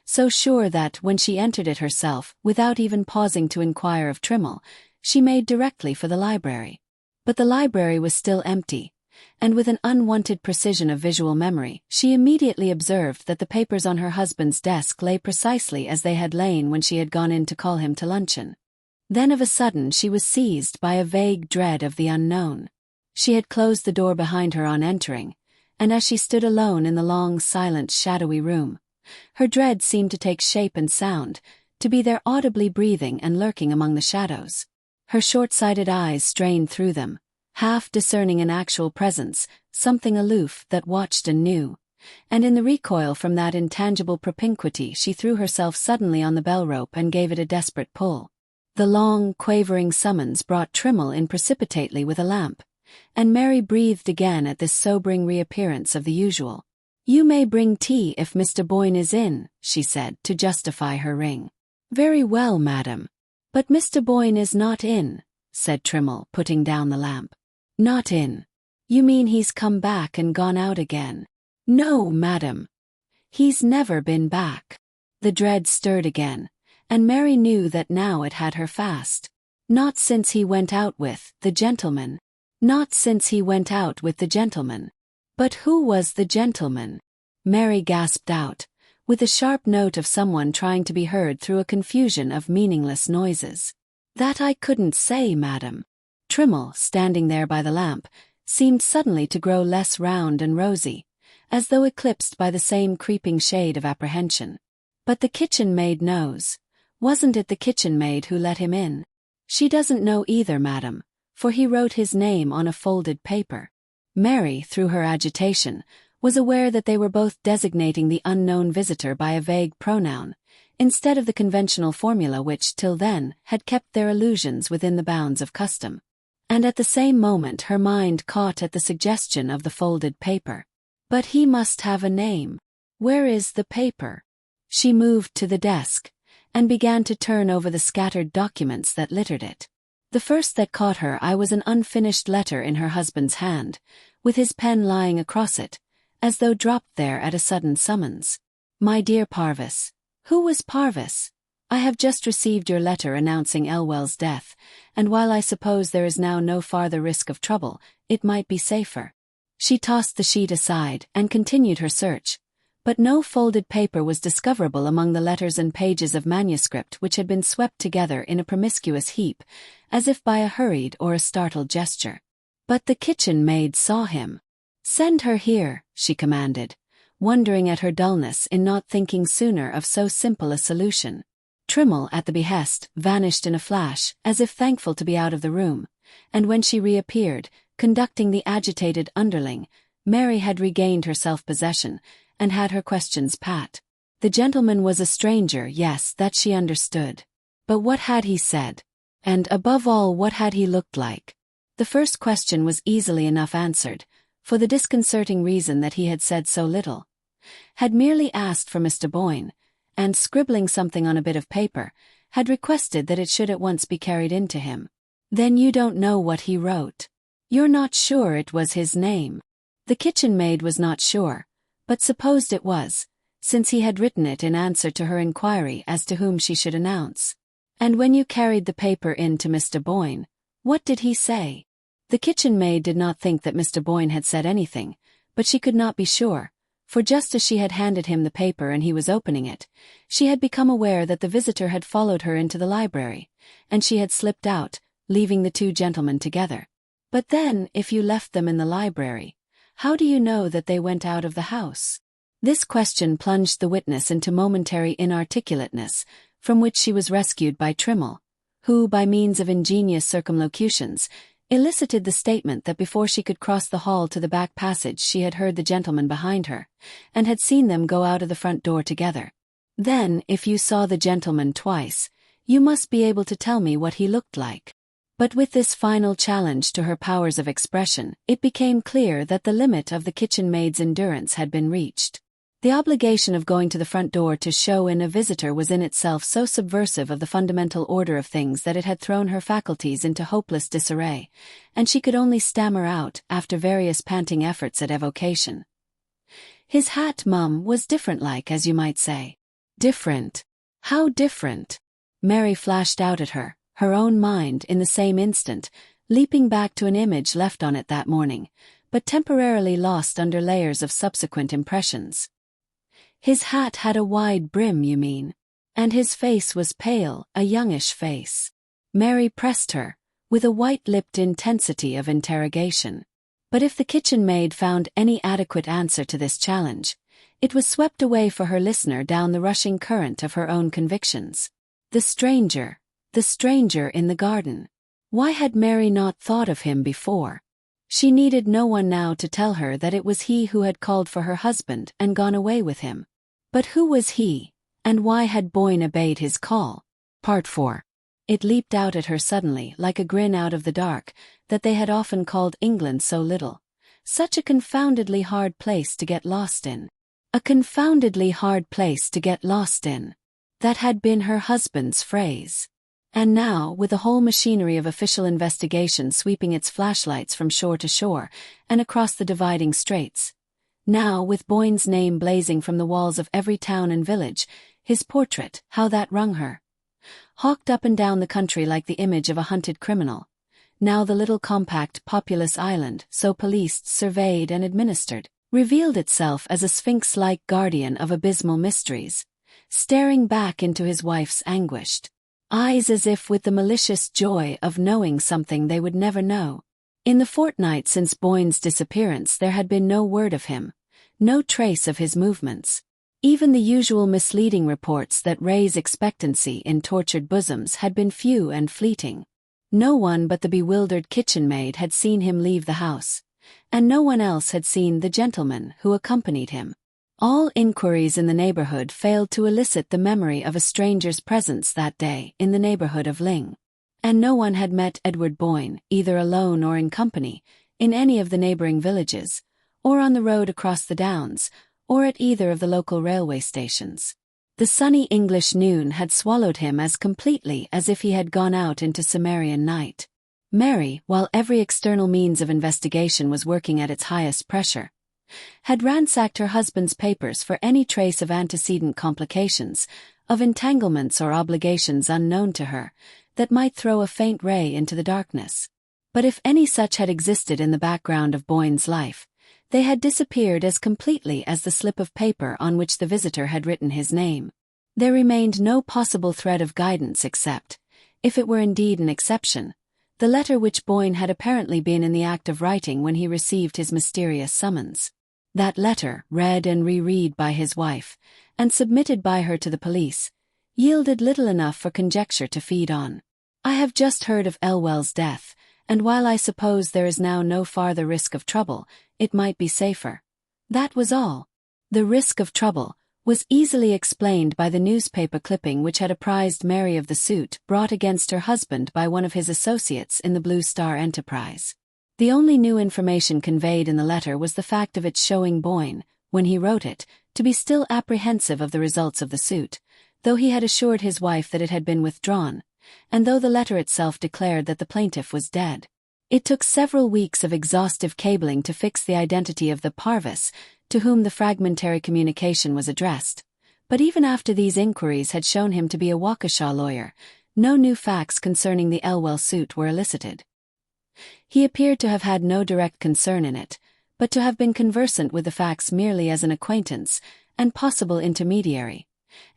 so sure that, when she entered it herself, without even pausing to inquire of Trimmel, she made directly for the library. But the library was still empty, and with an unwanted precision of visual memory, she immediately observed that the papers on her husband's desk lay precisely as they had lain when she had gone in to call him to luncheon. Then of a sudden she was seized by a vague dread of the unknown. She had closed the door behind her on entering, and as she stood alone in the long, silent, shadowy room, her dread seemed to take shape and sound, to be there audibly breathing and lurking among the shadows. Her short-sighted eyes strained through them, half discerning an actual presence, something aloof that watched and knew, and in the recoil from that intangible propinquity she threw herself suddenly on the bell rope and gave it a desperate pull. The long, quavering summons brought Trimmel in precipitately with a lamp, and Mary breathed again at this sobering reappearance of the usual. "You may bring tea if Mr. Boyne is in," she said, to justify her ring. "Very well, madam. But Mr. Boyne is not in," said Trimmel, putting down the lamp. "Not in? You mean he's come back and gone out again?" "No, madam. He's never been back." The dread stirred again, and Mary knew that now it had her fast. "Not since he went out with the gentleman." Not since he went out with the gentleman. But who was the gentleman? Mary gasped out, with the sharp note of someone trying to be heard through a confusion of meaningless noises. "That I couldn't say, madam." Trimmel, standing there by the lamp, seemed suddenly to grow less round and rosy, as though eclipsed by the same creeping shade of apprehension. "But the kitchen maid knows. Wasn't it the kitchen maid who let him in?" "She doesn't know either, madam, for he wrote his name on a folded paper." Mary, through her agitation, was aware that they were both designating the unknown visitor by a vague pronoun, instead of the conventional formula which, till then, had kept their allusions within the bounds of custom. And at the same moment her mind caught at the suggestion of the folded paper. "But he must have a name. Where is the paper?" She moved to the desk, and began to turn over the scattered documents that littered it. The first that caught her eye was an unfinished letter in her husband's hand, with his pen lying across it, as though dropped there at a sudden summons. "My dear Parvis." Who was Parvis? "I have just received your letter announcing Elwell's death, and while I suppose there is now no farther risk of trouble, it might be safer." She tossed the sheet aside and continued her search, but no folded paper was discoverable among the letters and pages of manuscript which had been swept together in a promiscuous heap, as if by a hurried or a startled gesture. But the kitchen maid saw him. "Send her here," she commanded, wondering at her dullness in not thinking sooner of so simple a solution. Trimmel, at the behest, vanished in a flash, as if thankful to be out of the room, and when she reappeared, conducting the agitated underling, Mary had regained her self-possession, and had her questions pat. The gentleman was a stranger, yes, that she understood. But what had he said? And above all, what had he looked like? The first question was easily enough answered, for the disconcerting reason that he had said so little. Had merely asked for Mr. Boyne, and scribbling something on a bit of paper, had requested that it should at once be carried in to him. "Then you don't know what he wrote? You're not sure it was his name?" The kitchen maid was not sure, but supposed it was, since he had written it in answer to her inquiry as to whom she should announce. "And when you carried the paper in to Mr. Boyne, what did he say?" The kitchen maid did not think that Mr. Boyne had said anything, but she could not be sure, for just as she had handed him the paper and he was opening it, she had become aware that the visitor had followed her into the library, and she had slipped out, leaving the two gentlemen together. "But then, if you left them in the library, how do you know that they went out of the house?" This question plunged the witness into momentary inarticulateness, from which she was rescued by Trimmel, who, by means of ingenious circumlocutions, elicited the statement that before she could cross the hall to the back passage she had heard the gentleman behind her, and had seen them go out of the front door together. "Then, if you saw the gentleman twice, you must be able to tell me what he looked like." But with this final challenge to her powers of expression, it became clear that the limit of the kitchen maid's endurance had been reached. The obligation of going to the front door to show in a visitor was in itself so subversive of the fundamental order of things that it had thrown her faculties into hopeless disarray, and she could only stammer out, after various panting efforts at evocation. "His hat, mum, was different like, as you might say." "Different? How different?" Mary flashed out at her own mind in the same instant, leaping back to an image left on it that morning, but temporarily lost under layers of subsequent impressions. His hat had a wide brim, you mean? And his face was pale, a youngish face. Mary pressed her, with a white-lipped intensity of interrogation. But if the kitchen maid found any adequate answer to this challenge, it was swept away for her listener down the rushing current of her own convictions. The stranger in the garden. Why had Mary not thought of him before? She needed no one now to tell her that it was he who had called for her husband and gone away with him. But who was he, and why had Boyne obeyed his call? Part 4. It leaped out at her suddenly, like a grin out of the dark, that they had often called England so little. Such a confoundedly hard place to get lost in. A confoundedly hard place to get lost in. That had been her husband's phrase. And now, with the whole machinery of official investigation sweeping its flashlights from shore to shore, and across the dividing straits. Now, with Boyne's name blazing from the walls of every town and village, his portrait, how that wrung her. Hawked up and down the country like the image of a hunted criminal. Now the little compact, populous island, so policed, surveyed and administered, revealed itself as a sphinx-like guardian of abysmal mysteries, staring back into his wife's anguished eyes as if with the malicious joy of knowing something they would never know. In the fortnight since Boyne's disappearance there had been no word of him, no trace of his movements. Even the usual misleading reports that raise expectancy in tortured bosoms had been few and fleeting. No one but the bewildered kitchen maid had seen him leave the house, and no one else had seen the gentleman who accompanied him. All inquiries in the neighborhood failed to elicit the memory of a stranger's presence that day in the neighborhood of Ling. And no one had met Edward Boyne, either alone or in company, in any of the neighboring villages, or on the road across the downs, or at either of the local railway stations. The sunny English noon had swallowed him as completely as if he had gone out into Cimmerian night. Mary, while every external means of investigation was working at its highest pressure, had ransacked her husband's papers for any trace of antecedent complications, of entanglements or obligations unknown to her, that might throw a faint ray into the darkness. But if any such had existed in the background of Boyne's life, they had disappeared as completely as the slip of paper on which the visitor had written his name. There remained no possible thread of guidance except, if it were indeed an exception, the letter which Boyne had apparently been in the act of writing when he received his mysterious summons. That letter, read and reread by his wife, and submitted by her to the police, yielded little enough for conjecture to feed on. I have just heard of Elwell's death, and while I suppose there is now no farther risk of trouble, it might be safer. That was all. The risk of trouble was easily explained by the newspaper clipping which had apprised Mary of the suit brought against her husband by one of his associates in the Blue Star enterprise. The only new information conveyed in the letter was the fact of its showing Boyne, when he wrote it, to be still apprehensive of the results of the suit, though he had assured his wife that it had been withdrawn, and though the letter itself declared that the plaintiff was dead. It took several weeks of exhaustive cabling to fix the identity of the parvis to whom the fragmentary communication was addressed, but even after these inquiries had shown him to be a Waukesha lawyer, no new facts concerning the Elwell suit were elicited. He appeared to have had no direct concern in it, but to have been conversant with the facts merely as an acquaintance and possible intermediary,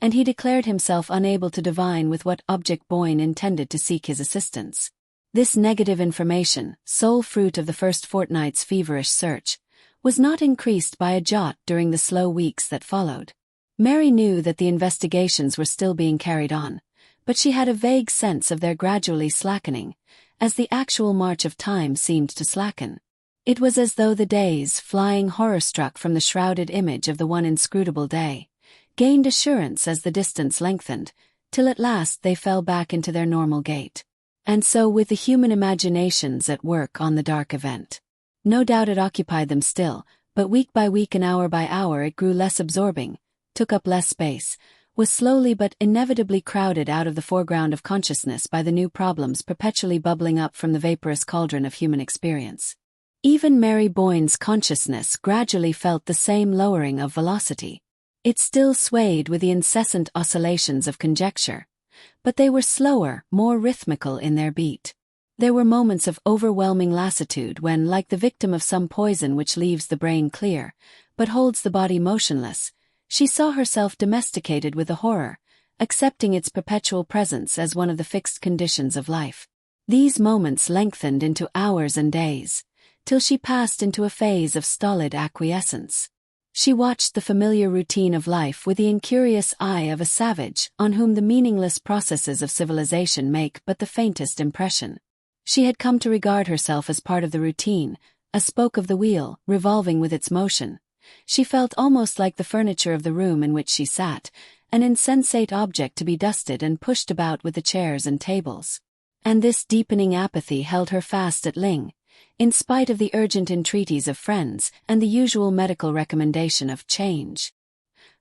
and he declared himself unable to divine with what object Boyne intended to seek his assistance. This negative information, sole fruit of the first fortnight's feverish search, was not increased by a jot during the slow weeks that followed. Mary knew that the investigations were still being carried on, but she had a vague sense of their gradually slackening, as the actual march of time seemed to slacken. It was as though the days, flying horror-struck from the shrouded image of the one inscrutable day, gained assurance as the distance lengthened, till at last they fell back into their normal gait. And so with the human imaginations at work on the dark event. No doubt it occupied them still, but week by week and hour by hour it grew less absorbing, took up less space, was slowly but inevitably crowded out of the foreground of consciousness by the new problems perpetually bubbling up from the vaporous cauldron of human experience. Even Mary Boyne's consciousness gradually felt the same lowering of velocity. It still swayed with the incessant oscillations of conjecture, but they were slower, more rhythmical in their beat. There were moments of overwhelming lassitude when, like the victim of some poison which leaves the brain clear, but holds the body motionless, she saw herself domesticated with the horror, accepting its perpetual presence as one of the fixed conditions of life. These moments lengthened into hours and days, till she passed into a phase of stolid acquiescence. She watched the familiar routine of life with the incurious eye of a savage on whom the meaningless processes of civilization make but the faintest impression. She had come to regard herself as part of the routine, a spoke of the wheel, revolving with its motion. She felt almost like the furniture of the room in which she sat, an insensate object to be dusted and pushed about with the chairs and tables. And this deepening apathy held her fast at Ling, in spite of the urgent entreaties of friends and the usual medical recommendation of change.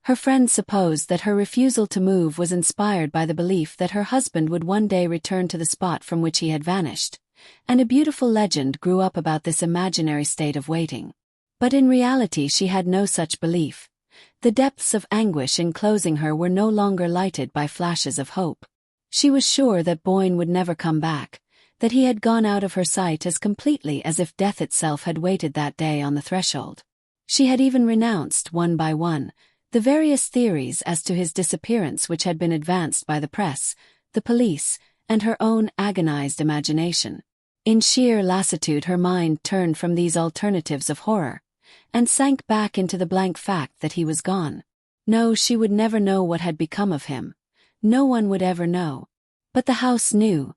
Her friends supposed that her refusal to move was inspired by the belief that her husband would one day return to the spot from which he had vanished, and a beautiful legend grew up about this imaginary state of waiting. But in reality she had no such belief. The depths of anguish enclosing her were no longer lighted by flashes of hope. She was sure that Boyne would never come back, that he had gone out of her sight as completely as if death itself had waited that day on the threshold. She had even renounced, one by one, the various theories as to his disappearance which had been advanced by the press, the police, and her own agonized imagination. In sheer lassitude her mind turned from these alternatives of horror, and sank back into the blank fact that he was gone. No, she would never know what had become of him. No one would ever know. But the house knew.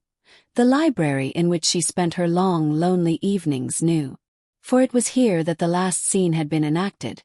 The library in which she spent her long, lonely evenings knew. For it was here that the last scene had been enacted.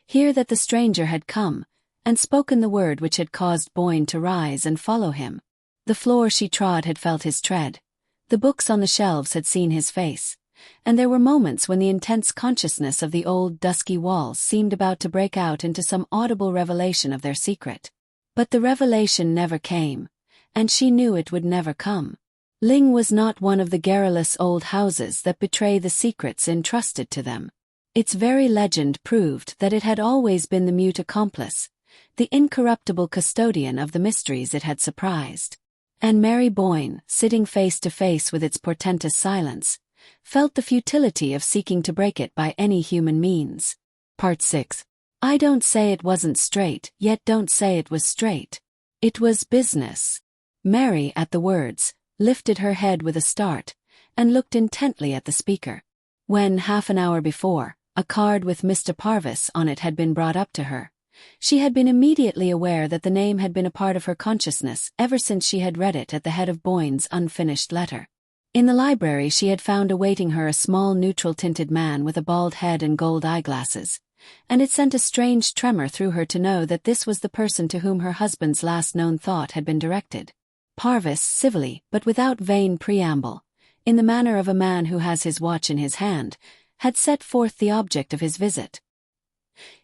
Here that the stranger had come, and spoken the word which had caused Boyne to rise and follow him. The floor she trod had felt his tread. The books on the shelves had seen his face. And there were moments when the intense consciousness of the old dusky walls seemed about to break out into some audible revelation of their secret. But the revelation never came, and she knew it would never come. Ling was not one of the garrulous old houses that betray the secrets entrusted to them. Its very legend proved that it had always been the mute accomplice, the incorruptible custodian of the mysteries it had surprised. And Mary Boyne, sitting face to face with its portentous silence, felt the futility of seeking to break it by any human means. Part 6. I don't say it wasn't straight, yet don't say it was straight. It was business. Mary, at the words, lifted her head with a start, and looked intently at the speaker. When, half an hour before, a card with Mr. Parvis on it had been brought up to her, she had been immediately aware that the name had been a part of her consciousness ever since she had read it at the head of Boyne's unfinished letter. In the library she had found awaiting her a small neutral-tinted man with a bald head and gold eyeglasses, and it sent a strange tremor through her to know that this was the person to whom her husband's last known thought had been directed. Parvis, civilly, but without vain preamble, in the manner of a man who has his watch in his hand, had set forth the object of his visit.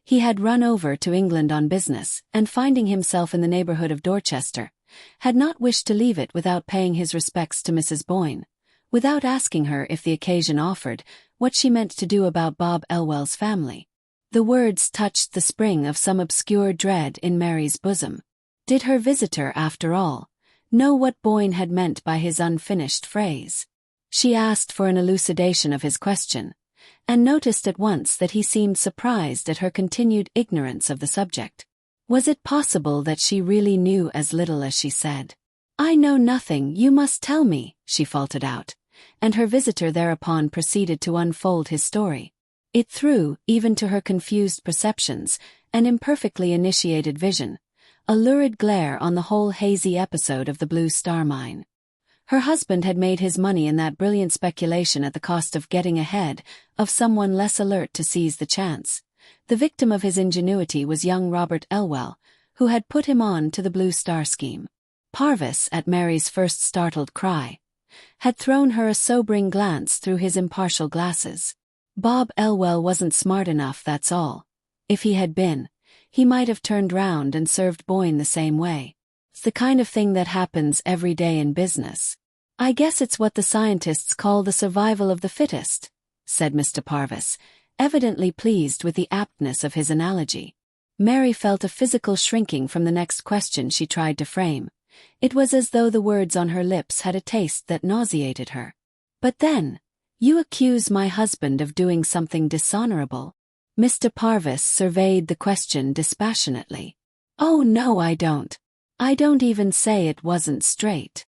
He had run over to England on business, and finding himself in the neighborhood of Dorchester, had not wished to leave it without paying his respects to Mrs. Boyne, without asking her, if the occasion offered, what she meant to do about Bob Elwell's family. The words touched the spring of some obscure dread in Mary's bosom. Did her visitor, after all, know what Boyne had meant by his unfinished phrase? She asked for an elucidation of his question, and noticed at once that he seemed surprised at her continued ignorance of the subject. Was it possible that she really knew as little as she said? "I know nothing, you must tell me," she faltered out, and her visitor thereupon proceeded to unfold his story. It threw, even to her confused perceptions and imperfectly initiated vision, a lurid glare on the whole hazy episode of the Blue Star Mine. Her husband had made his money in that brilliant speculation at the cost of getting ahead of someone less alert to seize the chance. The victim of his ingenuity was young Robert Elwell, who had put him on to the Blue Star scheme. Parvis, at Mary's first startled cry, had thrown her a sobering glance through his impartial glasses. Bob Elwell wasn't smart enough, that's all. If he had been, he might have turned round and served Boyne the same way. It's the kind of thing that happens every day in business. "I guess it's what the scientists call the survival of the fittest," said Mr. Parvis, evidently pleased with the aptness of his analogy. Mary felt a physical shrinking from the next question she tried to frame. It was as though the words on her lips had a taste that nauseated her. But then, you accuse my husband of doing something dishonorable. Mr. Parvis surveyed the question dispassionately. Oh no, I don't. I don't even say it wasn't straight.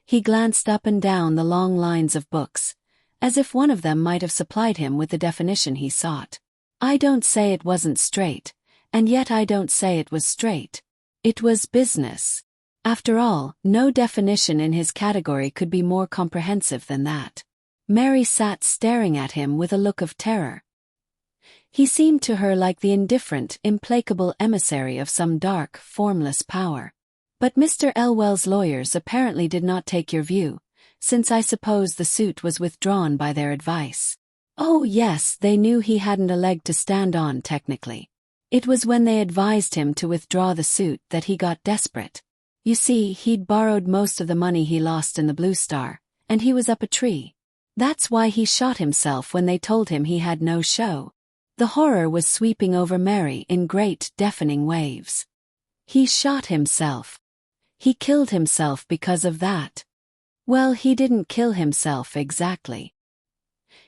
He glanced up and down the long lines of books, as if one of them might have supplied him with the definition he sought. I don't say it wasn't straight, and yet I don't say it was straight. It was business. After all, no definition in his category could be more comprehensive than that. Mary sat staring at him with a look of terror. He seemed to her like the indifferent, implacable emissary of some dark, formless power. But Mr. Elwell's lawyers apparently did not take your view, since I suppose the suit was withdrawn by their advice. Oh yes, they knew he hadn't a leg to stand on technically. It was when they advised him to withdraw the suit that he got desperate. You see, he'd borrowed most of the money he lost in the Blue Star, and he was up a tree. That's why he shot himself when they told him he had no show. The horror was sweeping over Mary in great, deafening waves. He shot himself. He killed himself because of that. Well, he didn't kill himself exactly.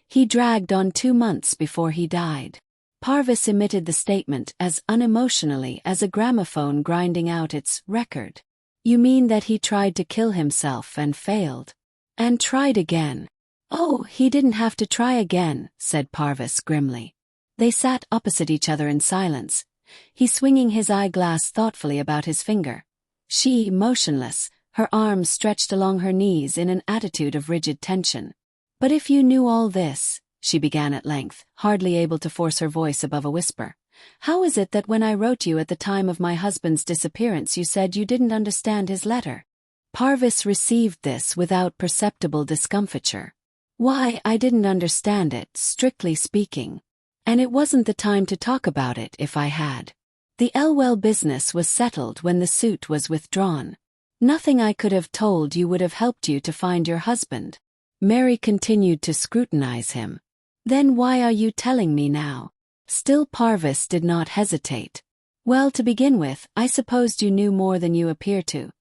He dragged on 2 months before he died. Parvis emitted the statement as unemotionally as a gramophone grinding out its record. You mean that he tried to kill himself and failed? And tried again? Oh, he didn't have to try again, said Parvis grimly. They sat opposite each other in silence, he swinging his eyeglass thoughtfully about his finger. She, motionless, her arms stretched along her knees in an attitude of rigid tension. But if you knew all this, she began at length, hardly able to force her voice above a whisper, how is it that when I wrote you at the time of my husband's disappearance you said you didn't understand his letter? Parvis received this without perceptible discomfiture. Why, I didn't understand it, strictly speaking. And it wasn't the time to talk about it if I had. The Elwell business was settled when the suit was withdrawn. Nothing I could have told you would have helped you to find your husband. Mary continued to scrutinize him. Then why are you telling me now? Still Parvis did not hesitate. Well, to begin with, I supposed you knew more than you appear to.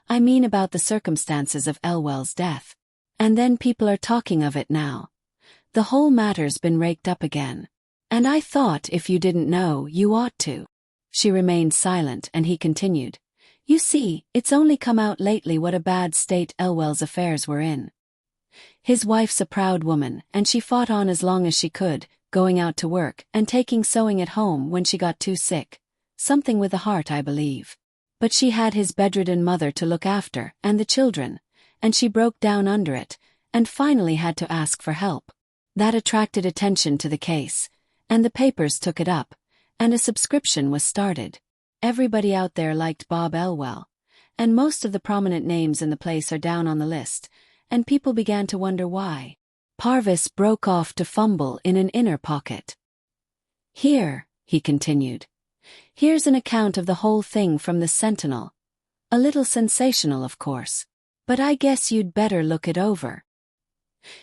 I mean about the circumstances of Elwell's death. And then people are talking of it now. The whole matter's been raked up again. And I thought if you didn't know, you ought to. She remained silent and he continued. You see, it's only come out lately what a bad state Elwell's affairs were in. His wife's a proud woman, and she fought on as long as she could, going out to work and taking sewing at home when she got too sick. Something with the heart, I believe. But she had his bedridden mother to look after, and the children, and she broke down under it, and finally had to ask for help. That attracted attention to the case, and the papers took it up, and a subscription was started. Everybody out there liked Bob Elwell, and most of the prominent names in the place are down on the list, and people began to wonder why. Parvis broke off to fumble in an inner pocket. Here, he continued. Here's an account of the whole thing from the Sentinel. A little sensational, of course. But I guess you'd better look it over.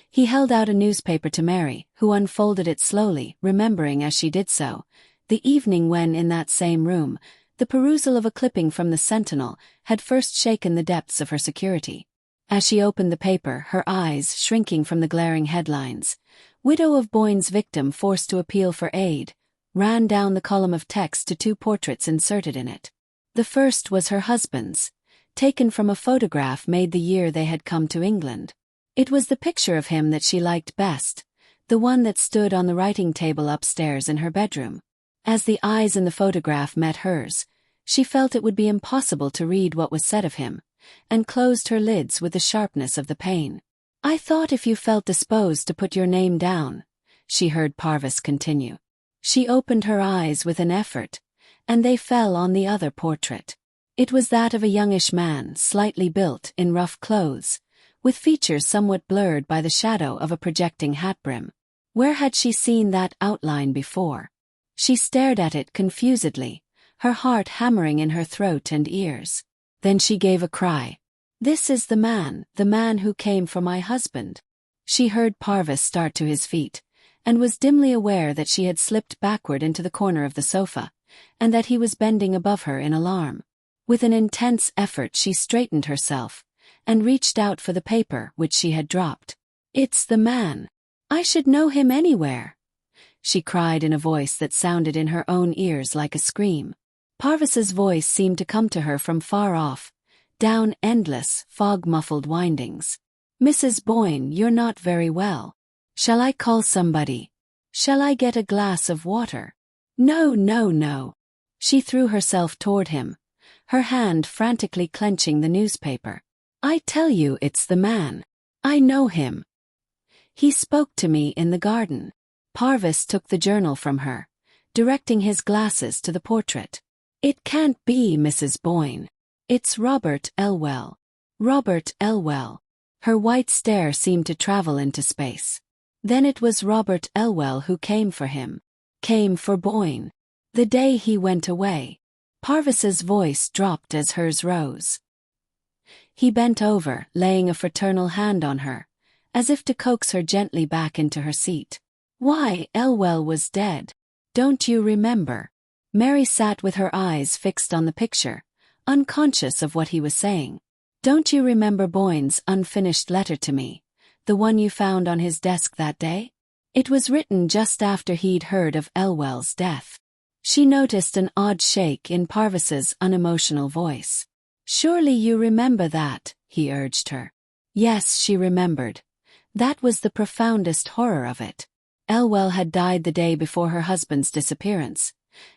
He held out a newspaper to Mary, who unfolded it slowly, remembering as she did so, the evening when, in that same room, the perusal of a clipping from the Sentinel had first shaken the depths of her security. As she opened the paper, her eyes, shrinking from the glaring headlines, "Widow of Boyne's victim forced to appeal for aid," ran down the column of text to 2 portraits inserted in it. The first was her husband's, taken from a photograph made the year they had come to England. It was the picture of him that she liked best, the one that stood on the writing table upstairs in her bedroom. As the eyes in the photograph met hers, she felt it would be impossible to read what was said of him, and closed her lids with the sharpness of the pain. "I thought if you felt disposed to put your name down," she heard Parvis continue. She opened her eyes with an effort, and they fell on the other portrait. It was that of a youngish man, slightly built, in rough clothes, with features somewhat blurred by the shadow of a projecting hat brim. Where had she seen that outline before? She stared at it confusedly, her heart hammering in her throat and ears. Then she gave a cry. "This is the man who came for my husband." She heard Parvis start to his feet, and was dimly aware that she had slipped backward into the corner of the sofa, and that he was bending above her in alarm. With an intense effort she straightened herself, and reached out for the paper which she had dropped. It's the man. I should know him anywhere, she cried in a voice that sounded in her own ears like a scream. Parvis's voice seemed to come to her from far off, down endless, fog-muffled windings. Mrs. Boyne, you're not very well. Shall I call somebody? Shall I get a glass of water? No, no, no. She threw herself toward him, her hand frantically clenching the newspaper. I tell you it's the man. I know him. He spoke to me in the garden. Parvis took the journal from her, directing his glasses to the portrait. It can't be Mrs. Boyne. It's Robert Elwell. Robert Elwell. Her white stare seemed to travel into space. Then it was Robert Elwell who came for him. Came for Boyne. The day he went away. Parvis's voice dropped as hers rose. He bent over, laying a fraternal hand on her, as if to coax her gently back into her seat. Why, Elwell was dead. Don't you remember? Mary sat with her eyes fixed on the picture, unconscious of what he was saying. Don't you remember Boyne's unfinished letter to me, the one you found on his desk that day? It was written just after he'd heard of Elwell's death. She noticed an odd shake in Parvis's unemotional voice. Surely you remember that, he urged her. Yes, she remembered. That was the profoundest horror of it. Elwell had died the day before her husband's disappearance,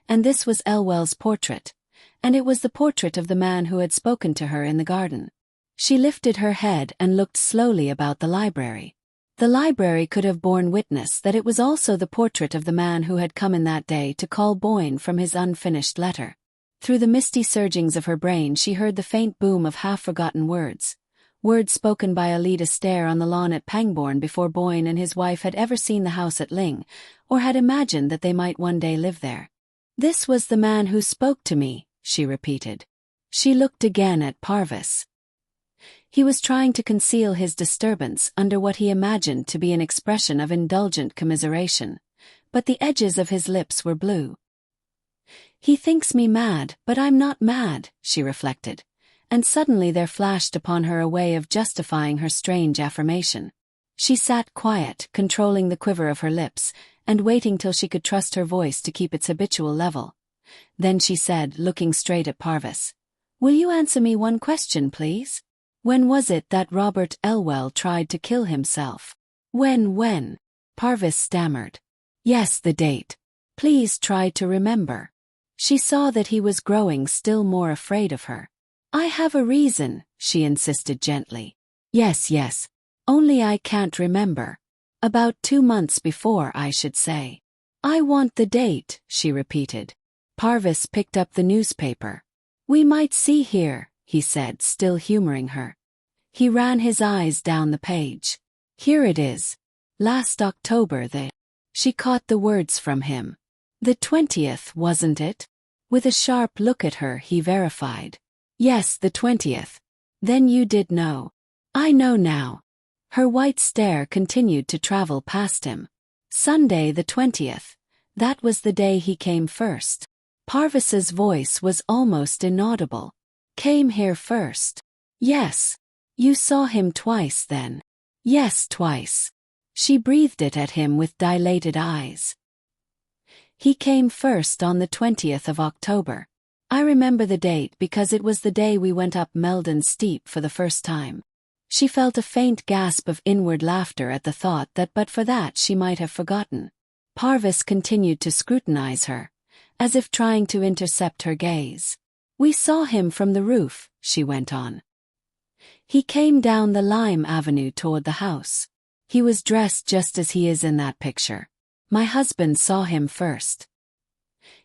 and this was Elwell's portrait, and it was the portrait of the man who had spoken to her in the garden. She lifted her head and looked slowly about the library. The library could have borne witness that it was also the portrait of the man who had come in that day to call Boyne from his unfinished letter. Through the misty surgings of her brain she heard the faint boom of half-forgotten words. Words spoken by Alida Stair on the lawn at Pangbourne before Boyne and his wife had ever seen the house at Ling, or had imagined that they might one day live there. This was the man who spoke to me, she repeated. She looked again at Parvis. He was trying to conceal his disturbance under what he imagined to be an expression of indulgent commiseration, but the edges of his lips were blue. He thinks me mad, but I'm not mad, she reflected, and suddenly there flashed upon her a way of justifying her strange affirmation. She sat quiet, controlling the quiver of her lips, and waiting till she could trust her voice to keep its habitual level. Then she said, looking straight at Parvis, "Will you answer me one question, please? When was it that Robert Elwell tried to kill himself?" When? Parvis stammered. Yes, the date. Please try to remember. She saw that he was growing still more afraid of her. I have a reason, she insisted gently. Yes. Only I can't remember. About 2 months before, I should say. I want the date, she repeated. Parvis picked up the newspaper. We might see here, he said, still humoring her. He ran his eyes down the page. Here it is. Last October She caught the words from him. The 20th, wasn't it? With a sharp look at her, he verified. Yes, the 20th. Then you did know. I know now. Her white stare continued to travel past him. Sunday the 20th. That was the day he came first. Parvis's voice was almost inaudible. Came here first. Yes. You saw him twice then. Yes, twice. She breathed it at him with dilated eyes. He came first on the 20th of October. I remember the date because it was the day we went up Meldon Steep for the first time. She felt a faint gasp of inward laughter at the thought that but for that she might have forgotten. Parvis continued to scrutinize her, as if trying to intercept her gaze. We saw him from the roof, she went on. He came down the lime avenue toward the house. He was dressed just as he is in that picture. My husband saw him first.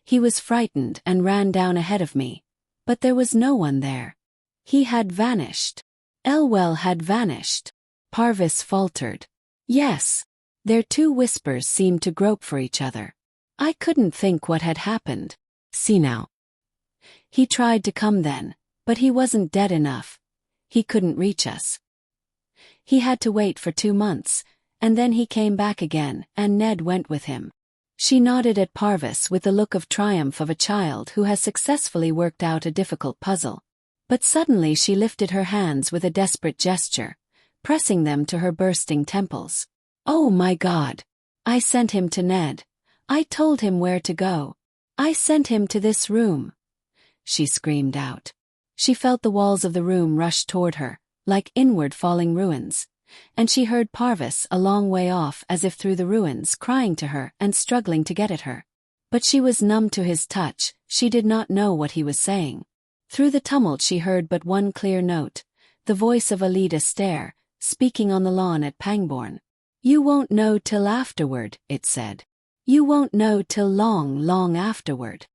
He was frightened and ran down ahead of me, but there was no one there. He had vanished. Elwell had vanished. Parvis faltered. Yes. Their two whispers seemed to grope for each other. I couldn't think what had happened. See now. He tried to come then, but he wasn't dead enough. He couldn't reach us. He had to wait for 2 months, and then he came back again, and Ned went with him. She nodded at Parvis with the look of triumph of a child who has successfully worked out a difficult puzzle. But suddenly she lifted her hands with a desperate gesture, pressing them to her bursting temples. "Oh my God! I sent him to Ned. I told him where to go. I sent him to this room," she screamed out. She felt the walls of the room rush toward her, like inward falling ruins, and she heard Parvis a long way off as if through the ruins crying to her and struggling to get at her. But she was numb to his touch, she did not know what he was saying. Through the tumult she heard but one clear note, the voice of Alida Stair, speaking on the lawn at Pangbourne. "You won't know till afterward," it said. "You won't know till long, long afterward."